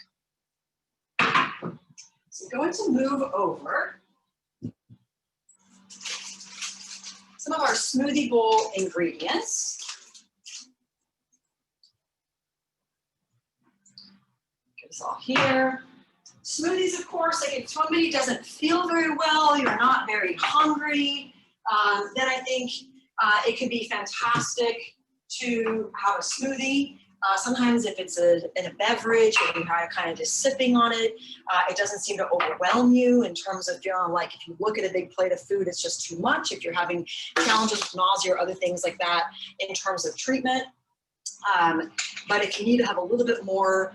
So I'm going to move over some of our smoothie bowl ingredients. Get this all here. Smoothies, of course, like if somebody doesn't feel very well, you're not very hungry, then I think it can be fantastic to have a smoothie. Sometimes if it's in a beverage, or you have kind of just sipping on it, it doesn't seem to overwhelm you in terms of feeling like if you look at a big plate of food, it's just too much. If you're having challenges with nausea or other things like that in terms of treatment. But if you need to have a little bit more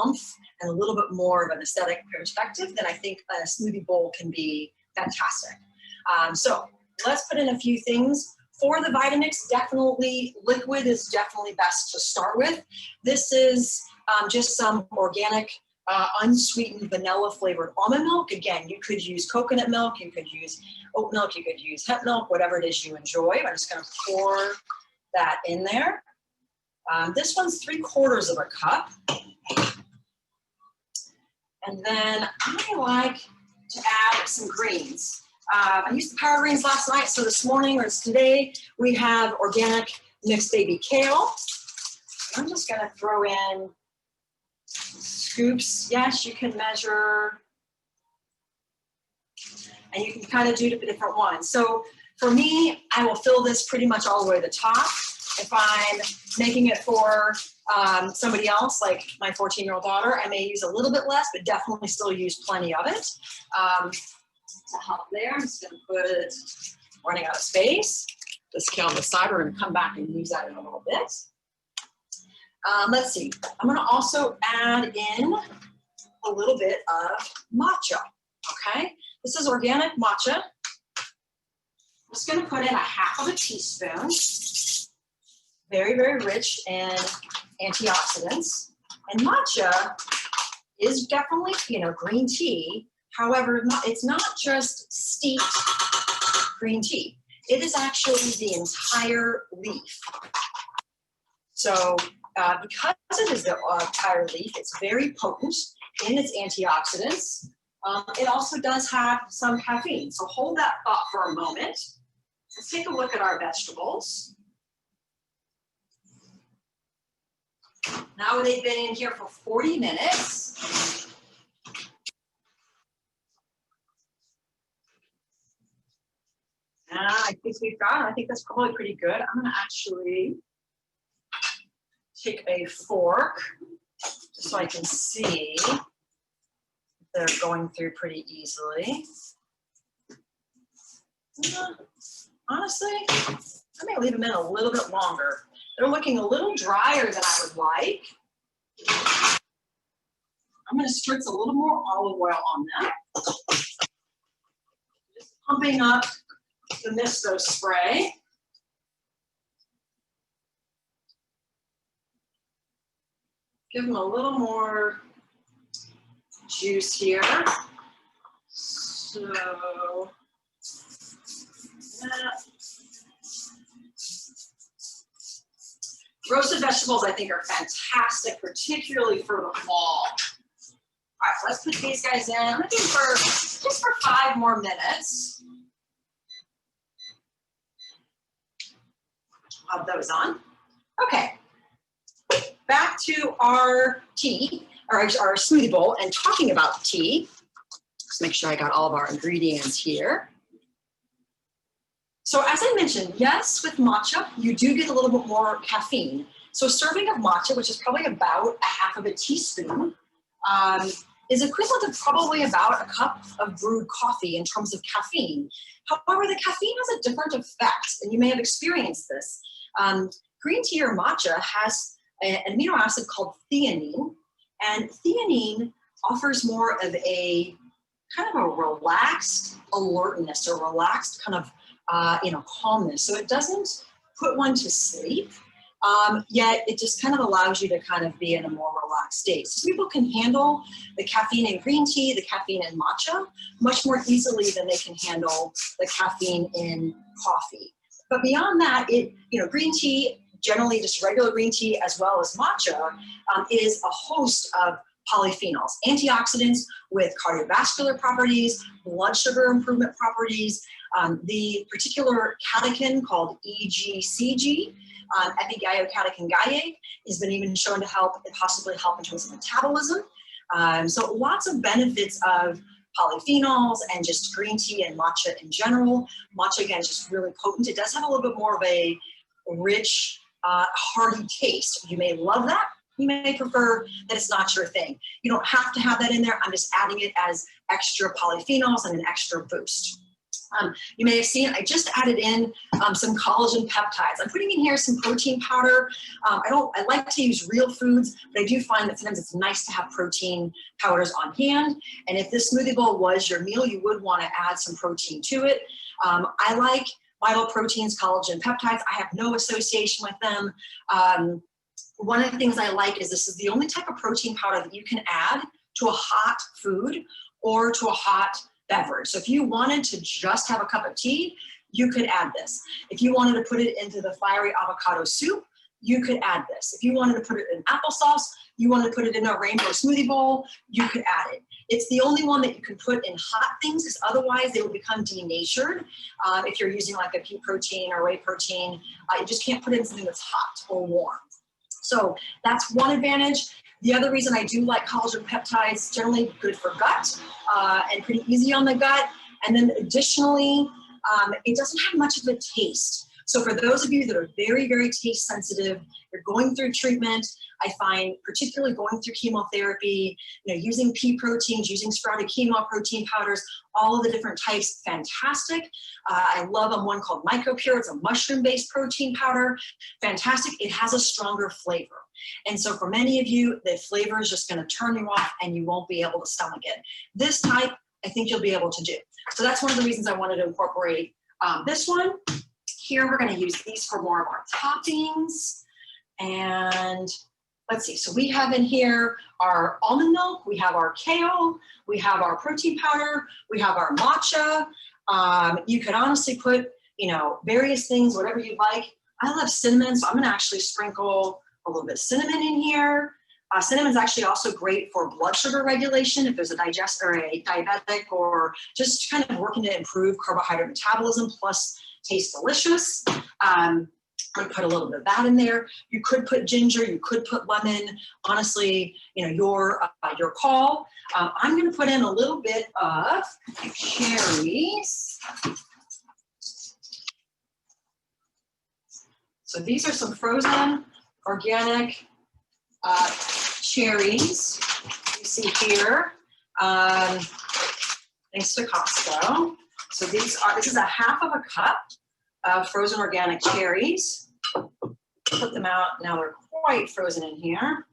oomph and a little bit more of an aesthetic perspective, then I think a smoothie bowl can be fantastic. So let's put in a few things. For the Vitamix, definitely liquid is definitely best to start with. This is just some organic, unsweetened vanilla flavored almond milk. Again, you could use coconut milk, you could use oat milk, you could use hemp milk, whatever it is you enjoy. I'm just gonna pour that in there. This one's 3/4 cup. And then I like to add some greens. I used the power greens last night, so this morning or today we have organic mixed baby kale. I'm just gonna throw in scoops. Yes, you can measure, and you can kind of do different ones. So for me, I will fill this pretty much all the way to the top. If I'm making it for somebody else, like my 14-year-old daughter, I may use a little bit less, but definitely still use plenty of it. To help there, I'm just going to put it, running out of space. This kale on the side, we're going to come back and use that in a little bit. Let's see, I'm going to also add in a little bit of matcha, okay? This is organic matcha. I'm just going to put in 1/2 teaspoon. Very, very rich in antioxidants. And matcha is definitely, green tea. However, it's not just steeped green tea. It is actually the entire leaf. So because it is the entire leaf, it's very potent in its antioxidants. It also does have some caffeine. So hold that thought for a moment. Let's take a look at our vegetables. Now they've been in here for 40 minutes. I think we've got it. I think that's probably pretty good. I'm going to actually take a fork just so I can see if they're going through pretty easily. Honestly, I may leave them in a little bit longer. They're looking a little drier than I would like. I'm going to spritz a little more olive oil on them. Just pumping up the misto spray. Give them a little more juice here. So roasted vegetables, I think, are fantastic, particularly for the fall. All right, let's put these guys in. I'm looking for just for 5 more minutes. Have those on. Okay, back to our tea, or our smoothie bowl, and talking about tea. Let's make sure I got all of our ingredients here. So as I mentioned, yes, with matcha, you do get a little bit more caffeine. So a serving of matcha, which is probably about 1/2 teaspoon, is equivalent to probably about a cup of brewed coffee in terms of caffeine. However, the caffeine has a different effect, and you may have experienced this. Green tea or matcha has an amino acid called theanine, and theanine offers more of a kind of a relaxed alertness, or relaxed kind of calmness. So it doesn't put one to sleep, yet it just kind of allows you to kind of be in a more relaxed state. So people can handle the caffeine in green tea, the caffeine in matcha, much more easily than they can handle the caffeine in coffee. But beyond that, green tea, generally just regular green tea as well as matcha, is a host of polyphenols, antioxidants with cardiovascular properties, blood sugar improvement properties. The particular catechin called EGCG, epigeiocatechin guaiac, has been even shown to possibly help in terms of metabolism. So lots of benefits of polyphenols and just green tea and matcha in general. Matcha, again, is just really potent. It does have a little bit more of a rich, hearty taste. You may love that. You may prefer that it's not your thing. You don't have to have that in there. I'm just adding it as extra polyphenols and an extra boost. You may have seen I just added in some collagen peptides. I'm putting in here some protein powder. I like to use real foods, but I do find that sometimes it's nice to have protein powders on hand. And if this smoothie bowl was your meal, you would want to add some protein to it. I like Vital Proteins collagen peptides. I have no association with them. One of the things I like is this is the only type of protein powder that you can add to a hot food or to a hot beverage. So if you wanted to just have a cup of tea, you could add this. If you wanted to put it into the fiery avocado soup, you could add this. If you wanted to put it in applesauce, you wanted to put it in a rainbow smoothie bowl, you could add it. It's the only one that you can put in hot things because otherwise they will become denatured. If you're using like a pea protein or whey protein, you just can't put it in something that's hot or warm. So that's one advantage. The other reason I do like collagen peptides, generally good for gut and pretty easy on the gut. And then additionally, it doesn't have much of a taste. So for those of you that are very, very taste sensitive, you're going through treatment, I find particularly going through chemotherapy, using pea proteins, using sprouted quinoa protein powders, all of the different types, fantastic. I love one called Microbiome. It's a mushroom-based protein powder, fantastic. It has a stronger flavor. And so for many of you, the flavor is just going to turn you off and you won't be able to stomach it. This type, I think you'll be able to do. So that's one of the reasons I wanted to incorporate this one. Here, we're going to use these for more of our toppings. And let's see, so we have in here our almond milk, we have our kale, we have our protein powder, we have our matcha. You could honestly put, various things, whatever you like. I love cinnamon, so I'm going to actually sprinkle a little bit of cinnamon in here. Cinnamon is actually also great for blood sugar regulation if there's a diabetic or just kind of working to improve carbohydrate metabolism, plus tastes delicious. I'm going to put a little bit of that in there. You could put ginger, you could put lemon. Honestly, your call. I'm going to put in a little bit of cherries. So these are some frozen organic cherries you see here, thanks to Costco. So this is a half of a cup of frozen organic cherries. Put them out, now they're quite frozen in here.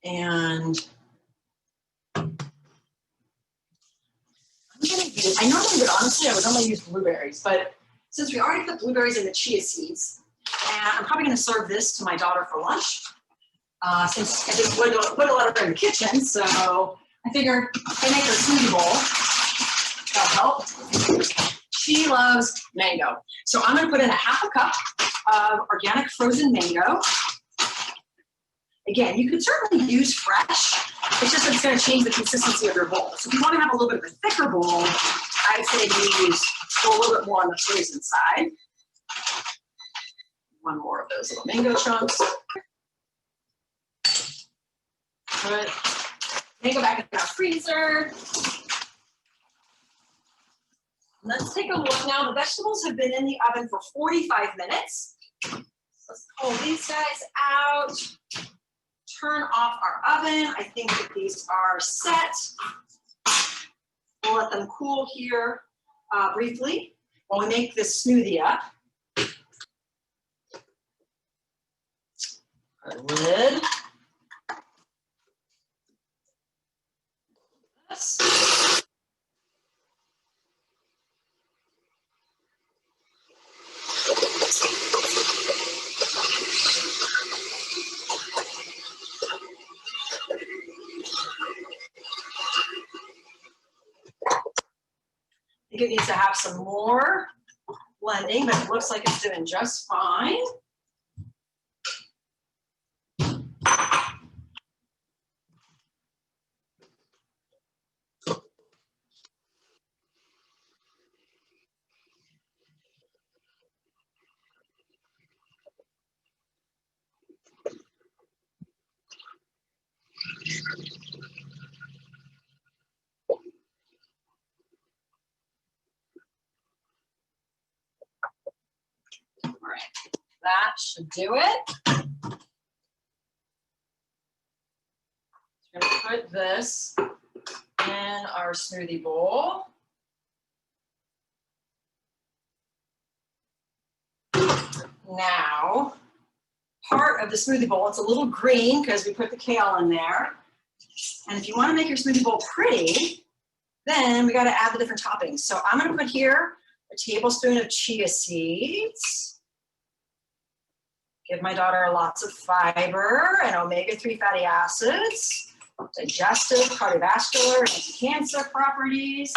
And I normally would honestly use blueberries, but since we already put blueberries in the chia seeds, and I'm probably going to serve this to my daughter for lunch, since I didn't put a lot of her in the kitchen, so I figured if I make her a smoothie bowl, that'll help. She loves mango. So I'm going to put in a half a cup of organic frozen mango. Again, you could certainly use fresh. It's just that it's going to change the consistency of your bowl. So if you want to have a little bit of a thicker bowl, I'd say you go a little bit more on the frozen side. One more of those little mango chunks. Put mango back in our freezer. Let's take a look now. The vegetables have been in the oven for 45 minutes. Let's pull these guys out. Turn off our oven. I think that these are set. We'll let them cool here briefly while we make this smoothie up. Our lid. This. I think it needs to have some more blending, but it looks like it's doing just fine. That should do it. We're going to put this in our smoothie bowl. Now, part of the smoothie bowl, it's a little green because we put the kale in there. And if you want to make your smoothie bowl pretty, then we got to add the different toppings. So I'm going to put here a tablespoon of chia seeds. Give my daughter lots of fiber and omega-3 fatty acids, digestive, cardiovascular, and anti-cancer properties.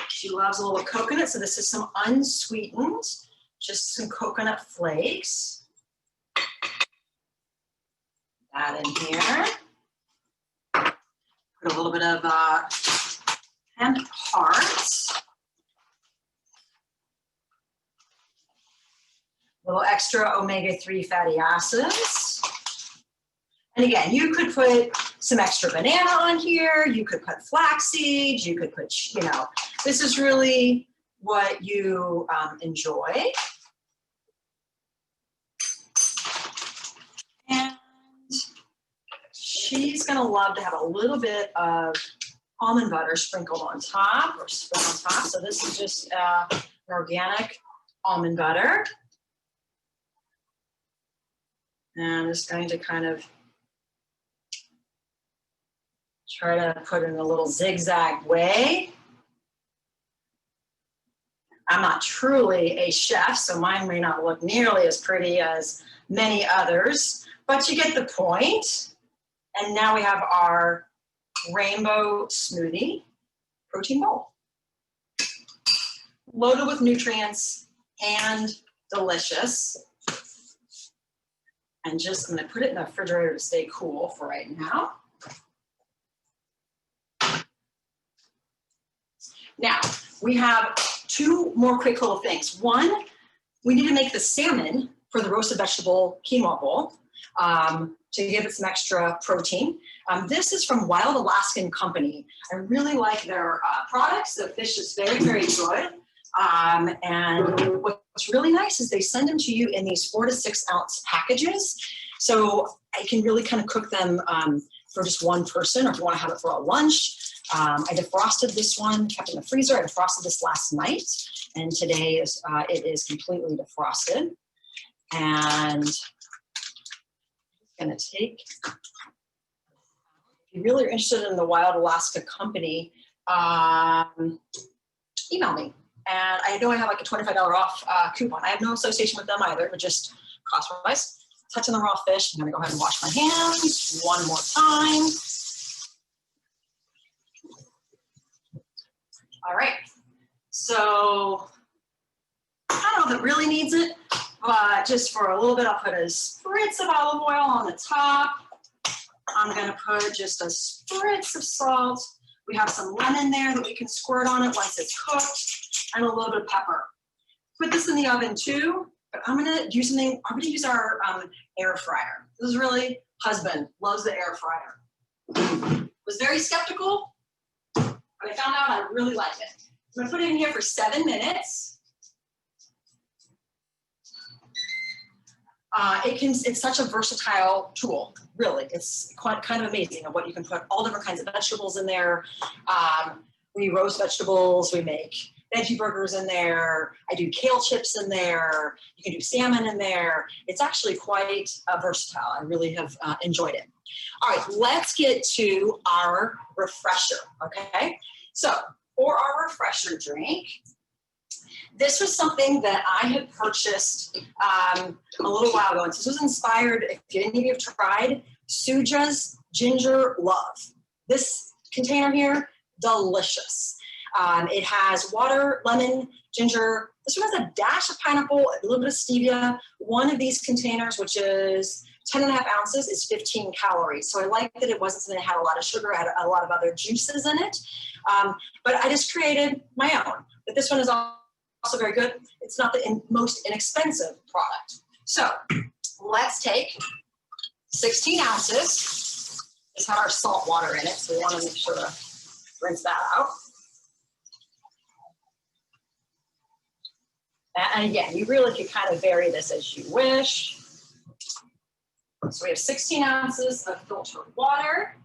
She loves a little coconut, so this is some unsweetened, just some coconut flakes. That in here. Put a little bit of hemp hearts. A little extra omega-3 fatty acids. And again, you could put some extra banana on here. You could put flax seeds. You could put, you know, this is really what you enjoy. And she's gonna love to have a little bit of almond butter sprinkled on top or spread on top. So this is just an organic almond butter. And I'm just going to kind of try to put it in a little zigzag way. I'm not truly a chef, so mine may not look nearly as pretty as many others, but you get the point. And now we have our rainbow smoothie protein bowl. Loaded with nutrients and delicious. And just, I'm gonna put it in the refrigerator to stay cool for right now. Now, we have two more quick little things. One, we need to make the salmon for the roasted vegetable quinoa bowl to give it some extra protein. This is from Wild Alaskan Company. I really like their products. The fish is very, very good. And what's really nice is they send them to you in these 4 to 6 ounce packages. So I can really kind of cook them for just one person, or if you want to have it for a lunch. I defrosted this one, kept it in the freezer. I defrosted this last night, and today is it is completely defrosted. And I'm going to take, if you really are interested in the Wild Alaska Company, email me. And I know I have like a $25 off coupon. I have no association with them either, but just cost-wise. Touching the raw fish. I'm gonna go ahead and wash my hands one more time. All right, so I don't know if it really needs it, but just for a little bit, I'll put a spritz of olive oil on the top. I'm gonna put just a spritz of salt. We have some lemon there that we can squirt on it once it's cooked, and a little bit of pepper. Put this in the oven too, but I'm gonna do something, I'm gonna use our air fryer. This is really, husband loves the air fryer. Was very skeptical, but I found out I really like it. So I'm gonna put it in here for 7 minutes. It's such a versatile tool, really. It's quite kind of amazing of what you can put, all different kinds of vegetables in there. We roast vegetables, we make veggie burgers in there. I do kale chips in there. You can do salmon in there. It's actually quite versatile. I really have enjoyed it. All right, let's get to our refresher, okay? So for our refresher drink, this was something that I had purchased a little while ago. And this was inspired, if any of you have tried, Suja's Ginger Love. This container here, delicious. It has water, lemon, ginger. This one has a dash of pineapple, a little bit of stevia. One of these containers, which is 10.5 ounces, is 15 calories. So I like that it wasn't something that had a lot of sugar, had a lot of other juices in it. But I just created my own. But this one is also very good. It's not the most inexpensive product. So let's take 16 ounces. This had our salt water in it, so we want to make sure to rinse that out. And again, you really can kind of vary this as you wish. So we have 16 ounces of filtered water.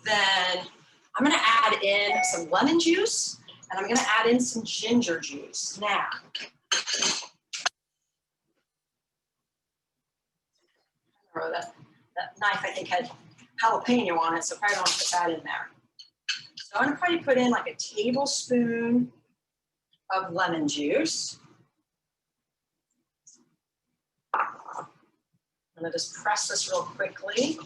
Then I'm gonna add in some lemon juice, and I'm gonna add in some ginger juice. Now, that knife I think had jalapeno on it, so probably don't put that in there. So I'm gonna probably put in like a tablespoon of lemon juice. I'm gonna just press this real quickly.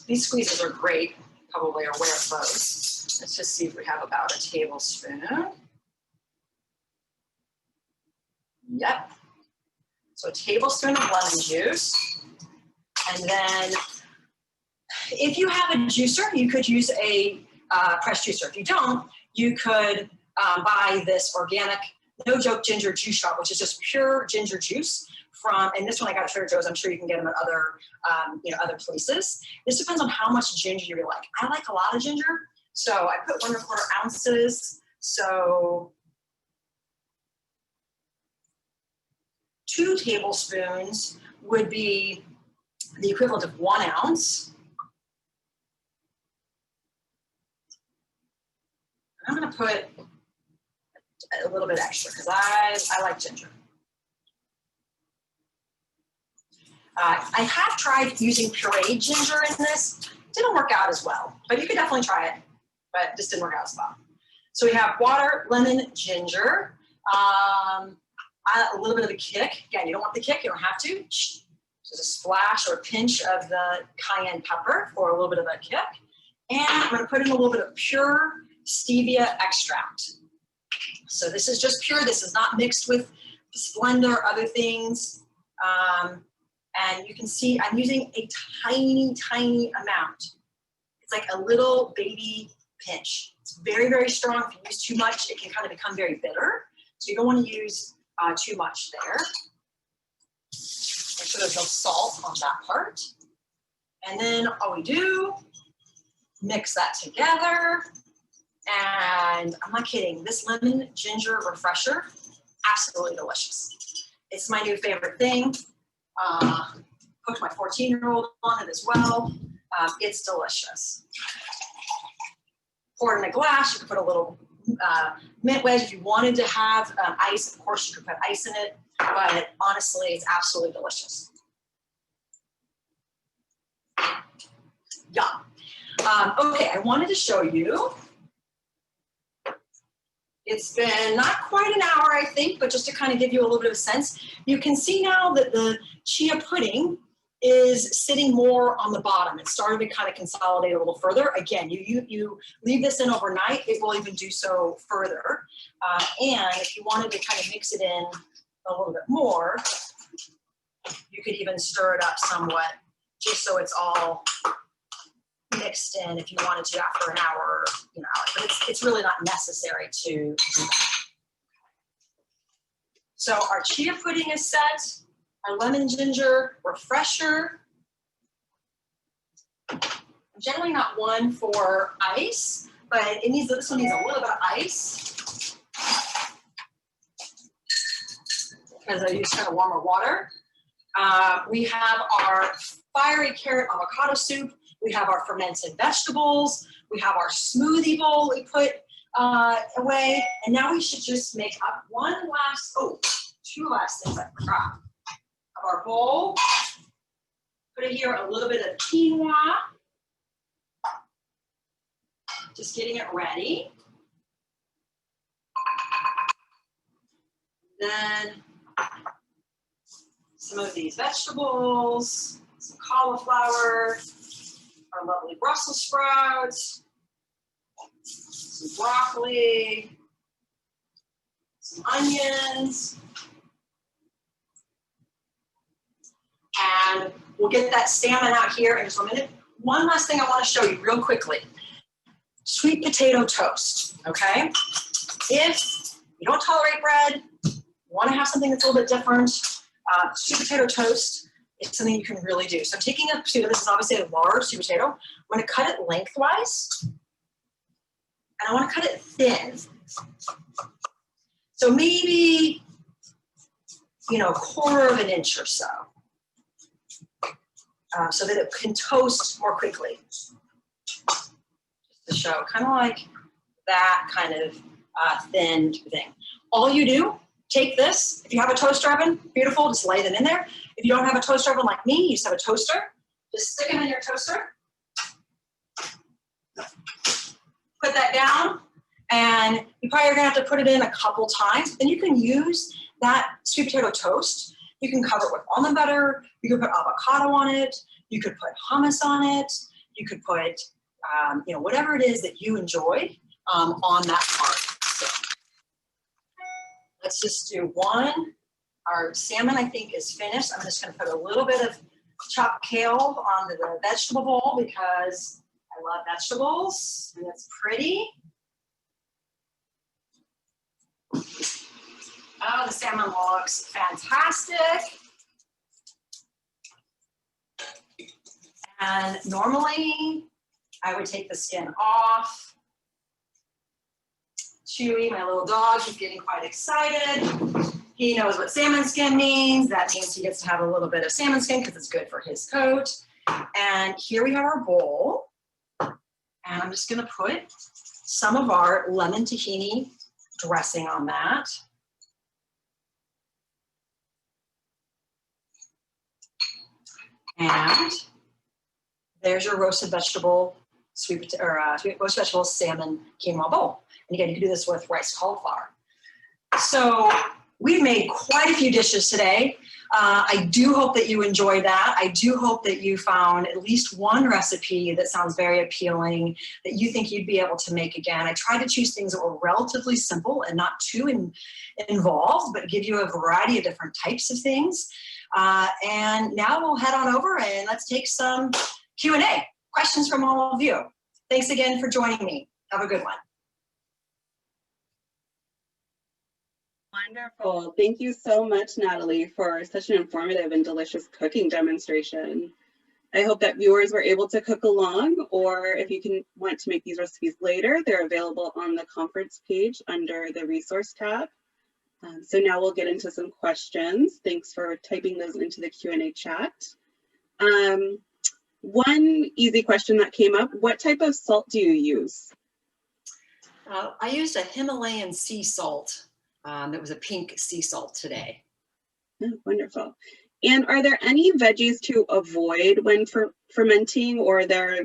These squeezes are great, probably are aware of those. Let's just see if we have about a tablespoon. Yep. So a tablespoon of lemon juice. And then if you have a juicer, you could use a pressed juicer. If you don't, you could buy this organic, no joke ginger juice shot, which is just pure ginger juice from, and this one I got at Trader Joe's. I'm sure you can get them at other, other places. This depends on how much ginger you like. I like a lot of ginger, so I put 1 1/4 ounces. So 2 tablespoons would be the equivalent of 1 ounce. I'm gonna put a little bit extra because I like ginger. I have tried using pureed ginger in this. Didn't work out as well, but you could definitely try it, but this didn't work out as well. So we have water, lemon, ginger, a little bit of a kick. Again, you don't want the kick, you don't have to. Just a splash or a pinch of the cayenne pepper for a little bit of a kick. And I'm gonna put in a little bit of pure stevia extract. So this is just pure, this is not mixed with Splenda or other things. And you can see I'm using a tiny, tiny amount. It's like a little baby pinch. It's very, very strong. If you use too much, it can kind of become very bitter. So you don't want to use too much there. Make sure there's no salt on that part. And then all we do, mix that together. And I'm not kidding, this lemon ginger refresher, absolutely delicious. It's my new favorite thing. Cooked my 14-year-old on it as well. It's delicious. Pour it in a glass. You can put a little mint wedge. If you wanted to have ice, of course you could put ice in it, but honestly, it's absolutely delicious. Yum. Okay, I wanted to show you. It's been not quite an hour, I think, but just to kind of give you a little bit of a sense, you can see now that the chia pudding is sitting more on the bottom. It's starting to kind of consolidate a little further. Again, you leave this in overnight, it will even do so further. And if you wanted to kind of mix it in a little bit more, you could even stir it up somewhat, just so it's all mixed in if you wanted to after an hour, but it's really not necessary to do that. So our chia pudding is set, our lemon ginger refresher. I'm generally not one for ice, but this one needs a little bit of ice because I use kind of warmer water. We have our fiery carrot avocado soup. We have our fermented vegetables. We have our smoothie bowl we put away. And now we should just make up two last things I forgot. Of our bowl. Put in here a little bit of quinoa. Just getting it ready. Then some of these vegetables, some cauliflower, our lovely Brussels sprouts, some broccoli, some onions, and we'll get that salmon out here in just a minute. One last thing I want to show you real quickly. Sweet potato toast, okay? If you don't tolerate bread, you want to have something that's a little bit different, sweet potato toast, it's something you can really do. So I'm taking a potato, this is obviously a large sweet potato. I'm going to cut it lengthwise. and I want to cut it thin. So maybe, you know, 1/4 of an inch or so, so that it can toast more quickly. Just to show, kind of like that kind of thin thing. All you do, take this. If you have a toaster oven, beautiful, just lay them in there. If you don't have a toaster oven like me, you just have a toaster, just stick them in your toaster. Put that down, and you probably are gonna have to put it in a couple times. Then you can use that sweet potato toast. You can cover it with almond butter. You could put avocado on it. You could put hummus on it. You could put, you know, whatever it is that you enjoy on that part. So let's just do one. Our salmon, I think, is finished. I'm just gonna put a little bit of chopped kale onto the vegetable bowl because I love vegetables and it's pretty. Oh, the salmon looks fantastic. And normally I would take the skin off. Chewy, my little dog, he's getting quite excited. He knows what salmon skin means. That means he gets to have a little bit of salmon skin because it's good for his coat. And here we have our bowl. And I'm just gonna put some of our lemon tahini dressing on that. And there's your roasted vegetable, roasted vegetable salmon quinoa bowl. And again, you can do this with rice cauliflower. So we've made quite a few dishes today. I do hope that you enjoyed that. I do hope that you found at least one recipe that sounds very appealing, that you think you'd be able to make again. I tried to choose things that were relatively simple and not too involved, but give you a variety of different types of things. And now we'll head on over and let's take some Q&A, questions from all of you. Thanks again for joining me. Have a good one. Wonderful. Thank you so much, Natalie, for such an informative and delicious cooking demonstration. I hope that viewers were able to cook along, or if you want to make these recipes later, they're available on the conference page under the resource tab. So now we'll get into some questions. Thanks for typing those into the Q&A chat. One easy question that came up, what type of salt do you use? I used a Himalayan sea salt. It was a pink sea salt today. Oh, wonderful. And are there any veggies to avoid when fermenting, or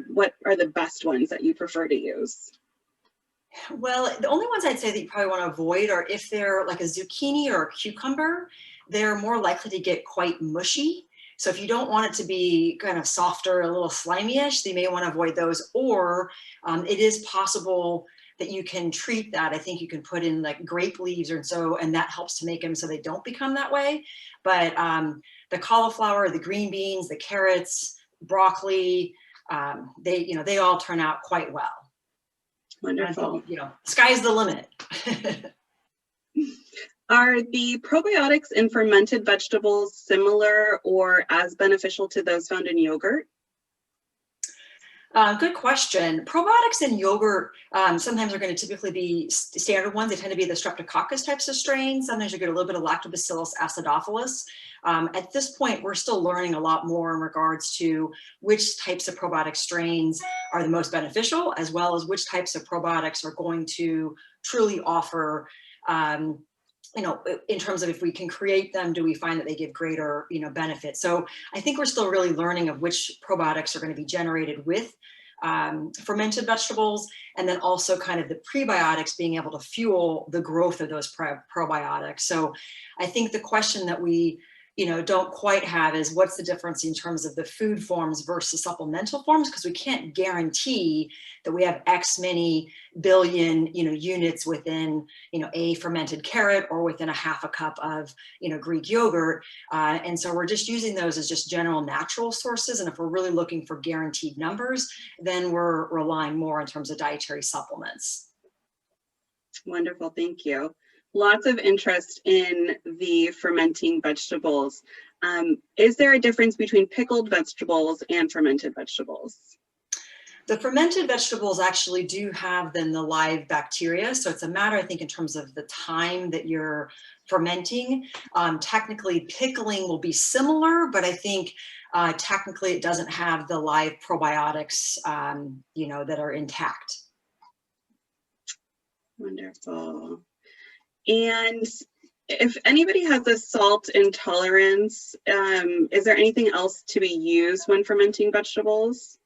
what are the best ones that you prefer to use? Well, the only ones I'd say that you probably want to avoid are if they're like a zucchini or a cucumber, they're more likely to get quite mushy. So if you don't want it to be kind of softer, a little slimy-ish, then you may want to avoid those. Or it is possible that you can treat that. I think you can put in like grape leaves or so, and that helps to make them so they don't become that way. But the cauliflower, the green beans, the carrots, broccoli, they all turn out quite well. Wonderful. Think, sky's the limit. Are the probiotics in fermented vegetables similar or as beneficial to those found in yogurt? Good question. Probiotics in yogurt sometimes are going to typically be standard ones. They tend to be the Streptococcus types of strains. Sometimes you get a little bit of Lactobacillus acidophilus. At this point, we're still learning a lot more in regards to which types of probiotic strains are the most beneficial, as well as which types of probiotics are going to truly offer in terms of if we can create them, do we find that they give greater, benefit? So I think we're still really learning of which probiotics are going to be generated with fermented vegetables, and then also kind of the prebiotics being able to fuel the growth of those probiotics. So I think the question that we don't quite have is what's the difference in terms of the food forms versus supplemental forms, because we can't guarantee that we have X many billion, units within, a fermented carrot or within a half a cup of, Greek yogurt. And so we're just using those as just general natural sources. And if we're really looking for guaranteed numbers, then we're relying more in terms of dietary supplements. Wonderful, thank you. Lots of interest in the fermenting vegetables. Is there a difference between pickled vegetables and fermented vegetables? The fermented vegetables actually do have then the live bacteria. So it's a matter, I think, in terms of the time that you're fermenting. Technically, pickling will be similar, but I think technically it doesn't have the live probiotics, that are intact. Wonderful. And if anybody has a salt intolerance, is there anything else to be used when fermenting vegetables?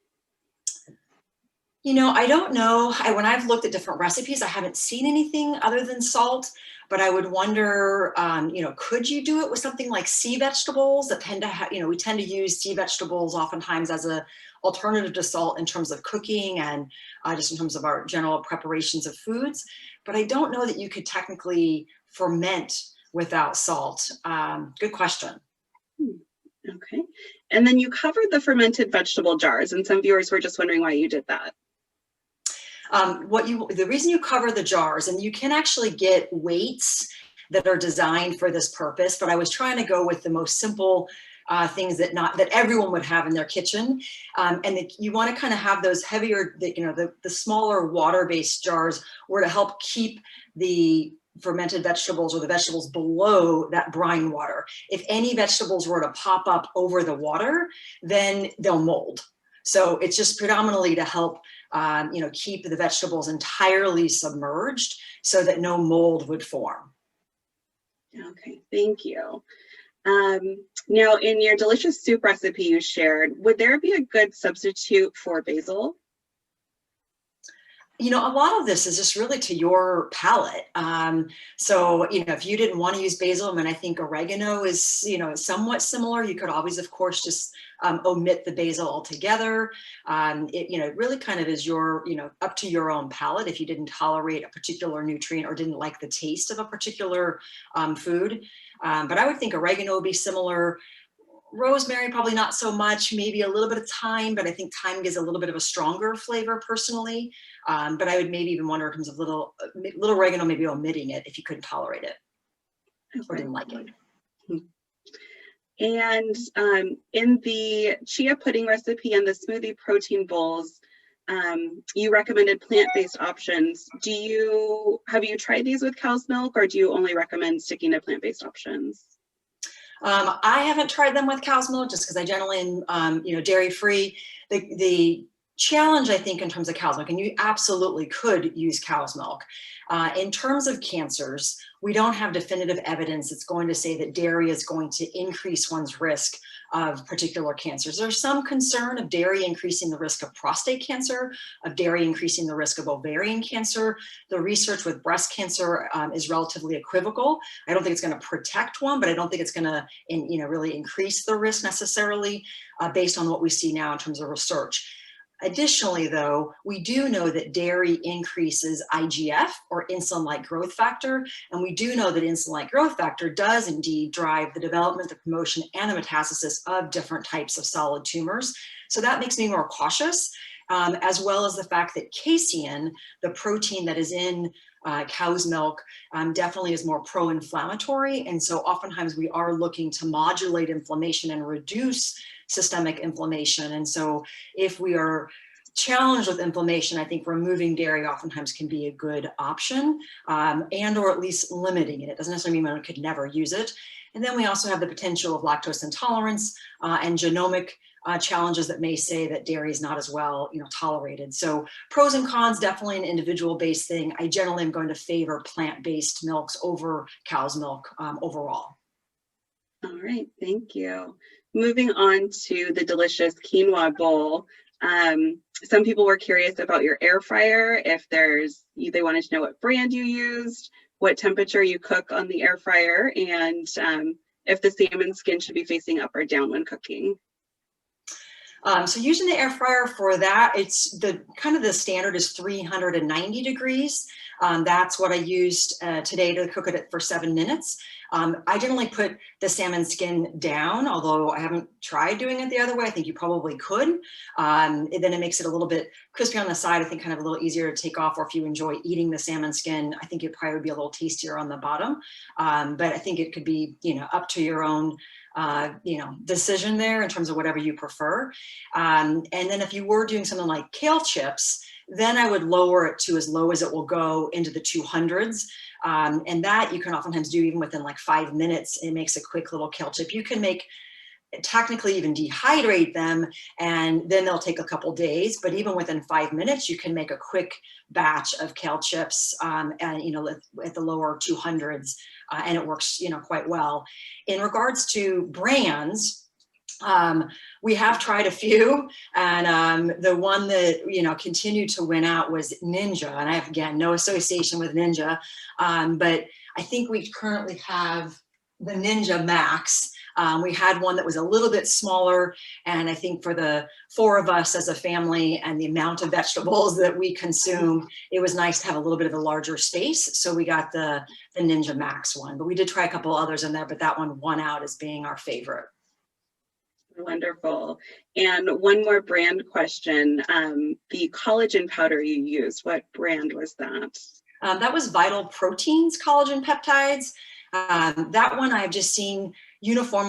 I don't know. When I've looked at different recipes, I haven't seen anything other than salt, but I would wonder, could you do it with something like sea vegetables that tend to have, we tend to use sea vegetables oftentimes as a alternative to salt in terms of cooking and just in terms of our general preparations of foods. But I don't know that you could technically ferment without salt. Good question. Okay. And then you covered the fermented vegetable jars, and some viewers were just wondering why you did that. The reason you cover the jars, and you can actually get weights that are designed for this purpose, but I was trying to go with the most simple things that everyone would have in their kitchen. And you want to kind of have those heavier, the smaller water-based jars were to help keep the fermented vegetables or the vegetables below that brine water. If any vegetables were to pop up over the water, then they'll mold. So it's just predominantly to help keep the vegetables entirely submerged so that no mold would form. Okay, thank you. Now, in your delicious soup recipe you shared, would there be a good substitute for basil? A lot of this is just really to your palate. So, if you didn't want to use basil, I think oregano is, somewhat similar. You could always, of course, just omit the basil altogether. It really kind of is your, up to your own palate if you didn't tolerate a particular nutrient or didn't like the taste of a particular food. But I would think oregano would be similar. Rosemary, probably not so much, maybe a little bit of thyme, but I think thyme gives a little bit of a stronger flavor personally. But I would maybe even wonder in terms of little oregano, maybe omitting it if you couldn't tolerate it or didn't like it. And in the chia pudding recipe and the smoothie protein bowls, you recommended plant-based options. Have you tried these with cow's milk, or do you only recommend sticking to plant-based options? I haven't tried them with cow's milk just because I generally am, dairy-free. The challenge, I think, in terms of cow's milk, and you absolutely could use cow's milk. In terms of cancers, we don't have definitive evidence that's going to say that dairy is going to increase one's risk of particular cancers. There's some concern of dairy increasing the risk of prostate cancer, of dairy increasing the risk of ovarian cancer. The research with breast cancer is relatively equivocal. I don't think it's going to protect one, but I don't think it's going to, really increase the risk necessarily based on what we see now in terms of research. Additionally, though, we do know that dairy increases IGF, or insulin-like growth factor, and we do know that insulin-like growth factor does indeed drive the development, the promotion, and the metastasis of different types of solid tumors. So that makes me more cautious, as well as the fact that casein, the protein that is in cow's milk, definitely is more pro-inflammatory, and so oftentimes we are looking to modulate inflammation and reduce systemic inflammation. And so if we are challenged with inflammation, I think removing dairy oftentimes can be a good option, and or at least limiting it. It doesn't necessarily mean one could never use it. And then we also have the potential of lactose intolerance and genomic challenges that may say that dairy is not as well tolerated. So pros and cons, definitely an individual based thing. I generally am going to favor plant-based milks over cow's milk overall. All right, thank you. Moving on to the delicious quinoa bowl. Some people were curious about your air fryer, if they wanted to know what brand you used, what temperature you cook on the air fryer, and if the salmon skin should be facing up or down when cooking. So using the air fryer for that, it's the standard is 390 degrees. That's what I used today to cook it for 7 minutes. I generally put the salmon skin down, although I haven't tried doing it the other way. I think you probably could. Then it makes it a little bit crispy on the side. I think kind of a little easier to take off, or if you enjoy eating the salmon skin, I think it probably would be a little tastier on the bottom. But I think it could be, up to your own decision there in terms of whatever you prefer. And then if you were doing something like kale chips, then I would lower it to as low as it will go into the 200s. And that you can oftentimes do even within like 5 minutes. It makes a quick little kale chip. You can technically even dehydrate them, and then they'll take a couple days, but even within 5 minutes, you can make a quick batch of kale chips, and at the lower 200s, and it works, quite well. In regards to brands, we have tried a few, and the one that continued to win out was Ninja. And I have, again, no association with Ninja, but I think we currently have the Ninja Max. We had one that was a little bit smaller, and I think for the 4 of us as a family and the amount of vegetables that we consume, it was nice to have a little bit of a larger space. So we got the Ninja Max one, but we did try a couple others in there, but that one won out as being our favorite. Wonderful. And one more brand question. The collagen powder you used, what brand was that? That was Vital Proteins Collagen Peptides. That one I've just seen uniformly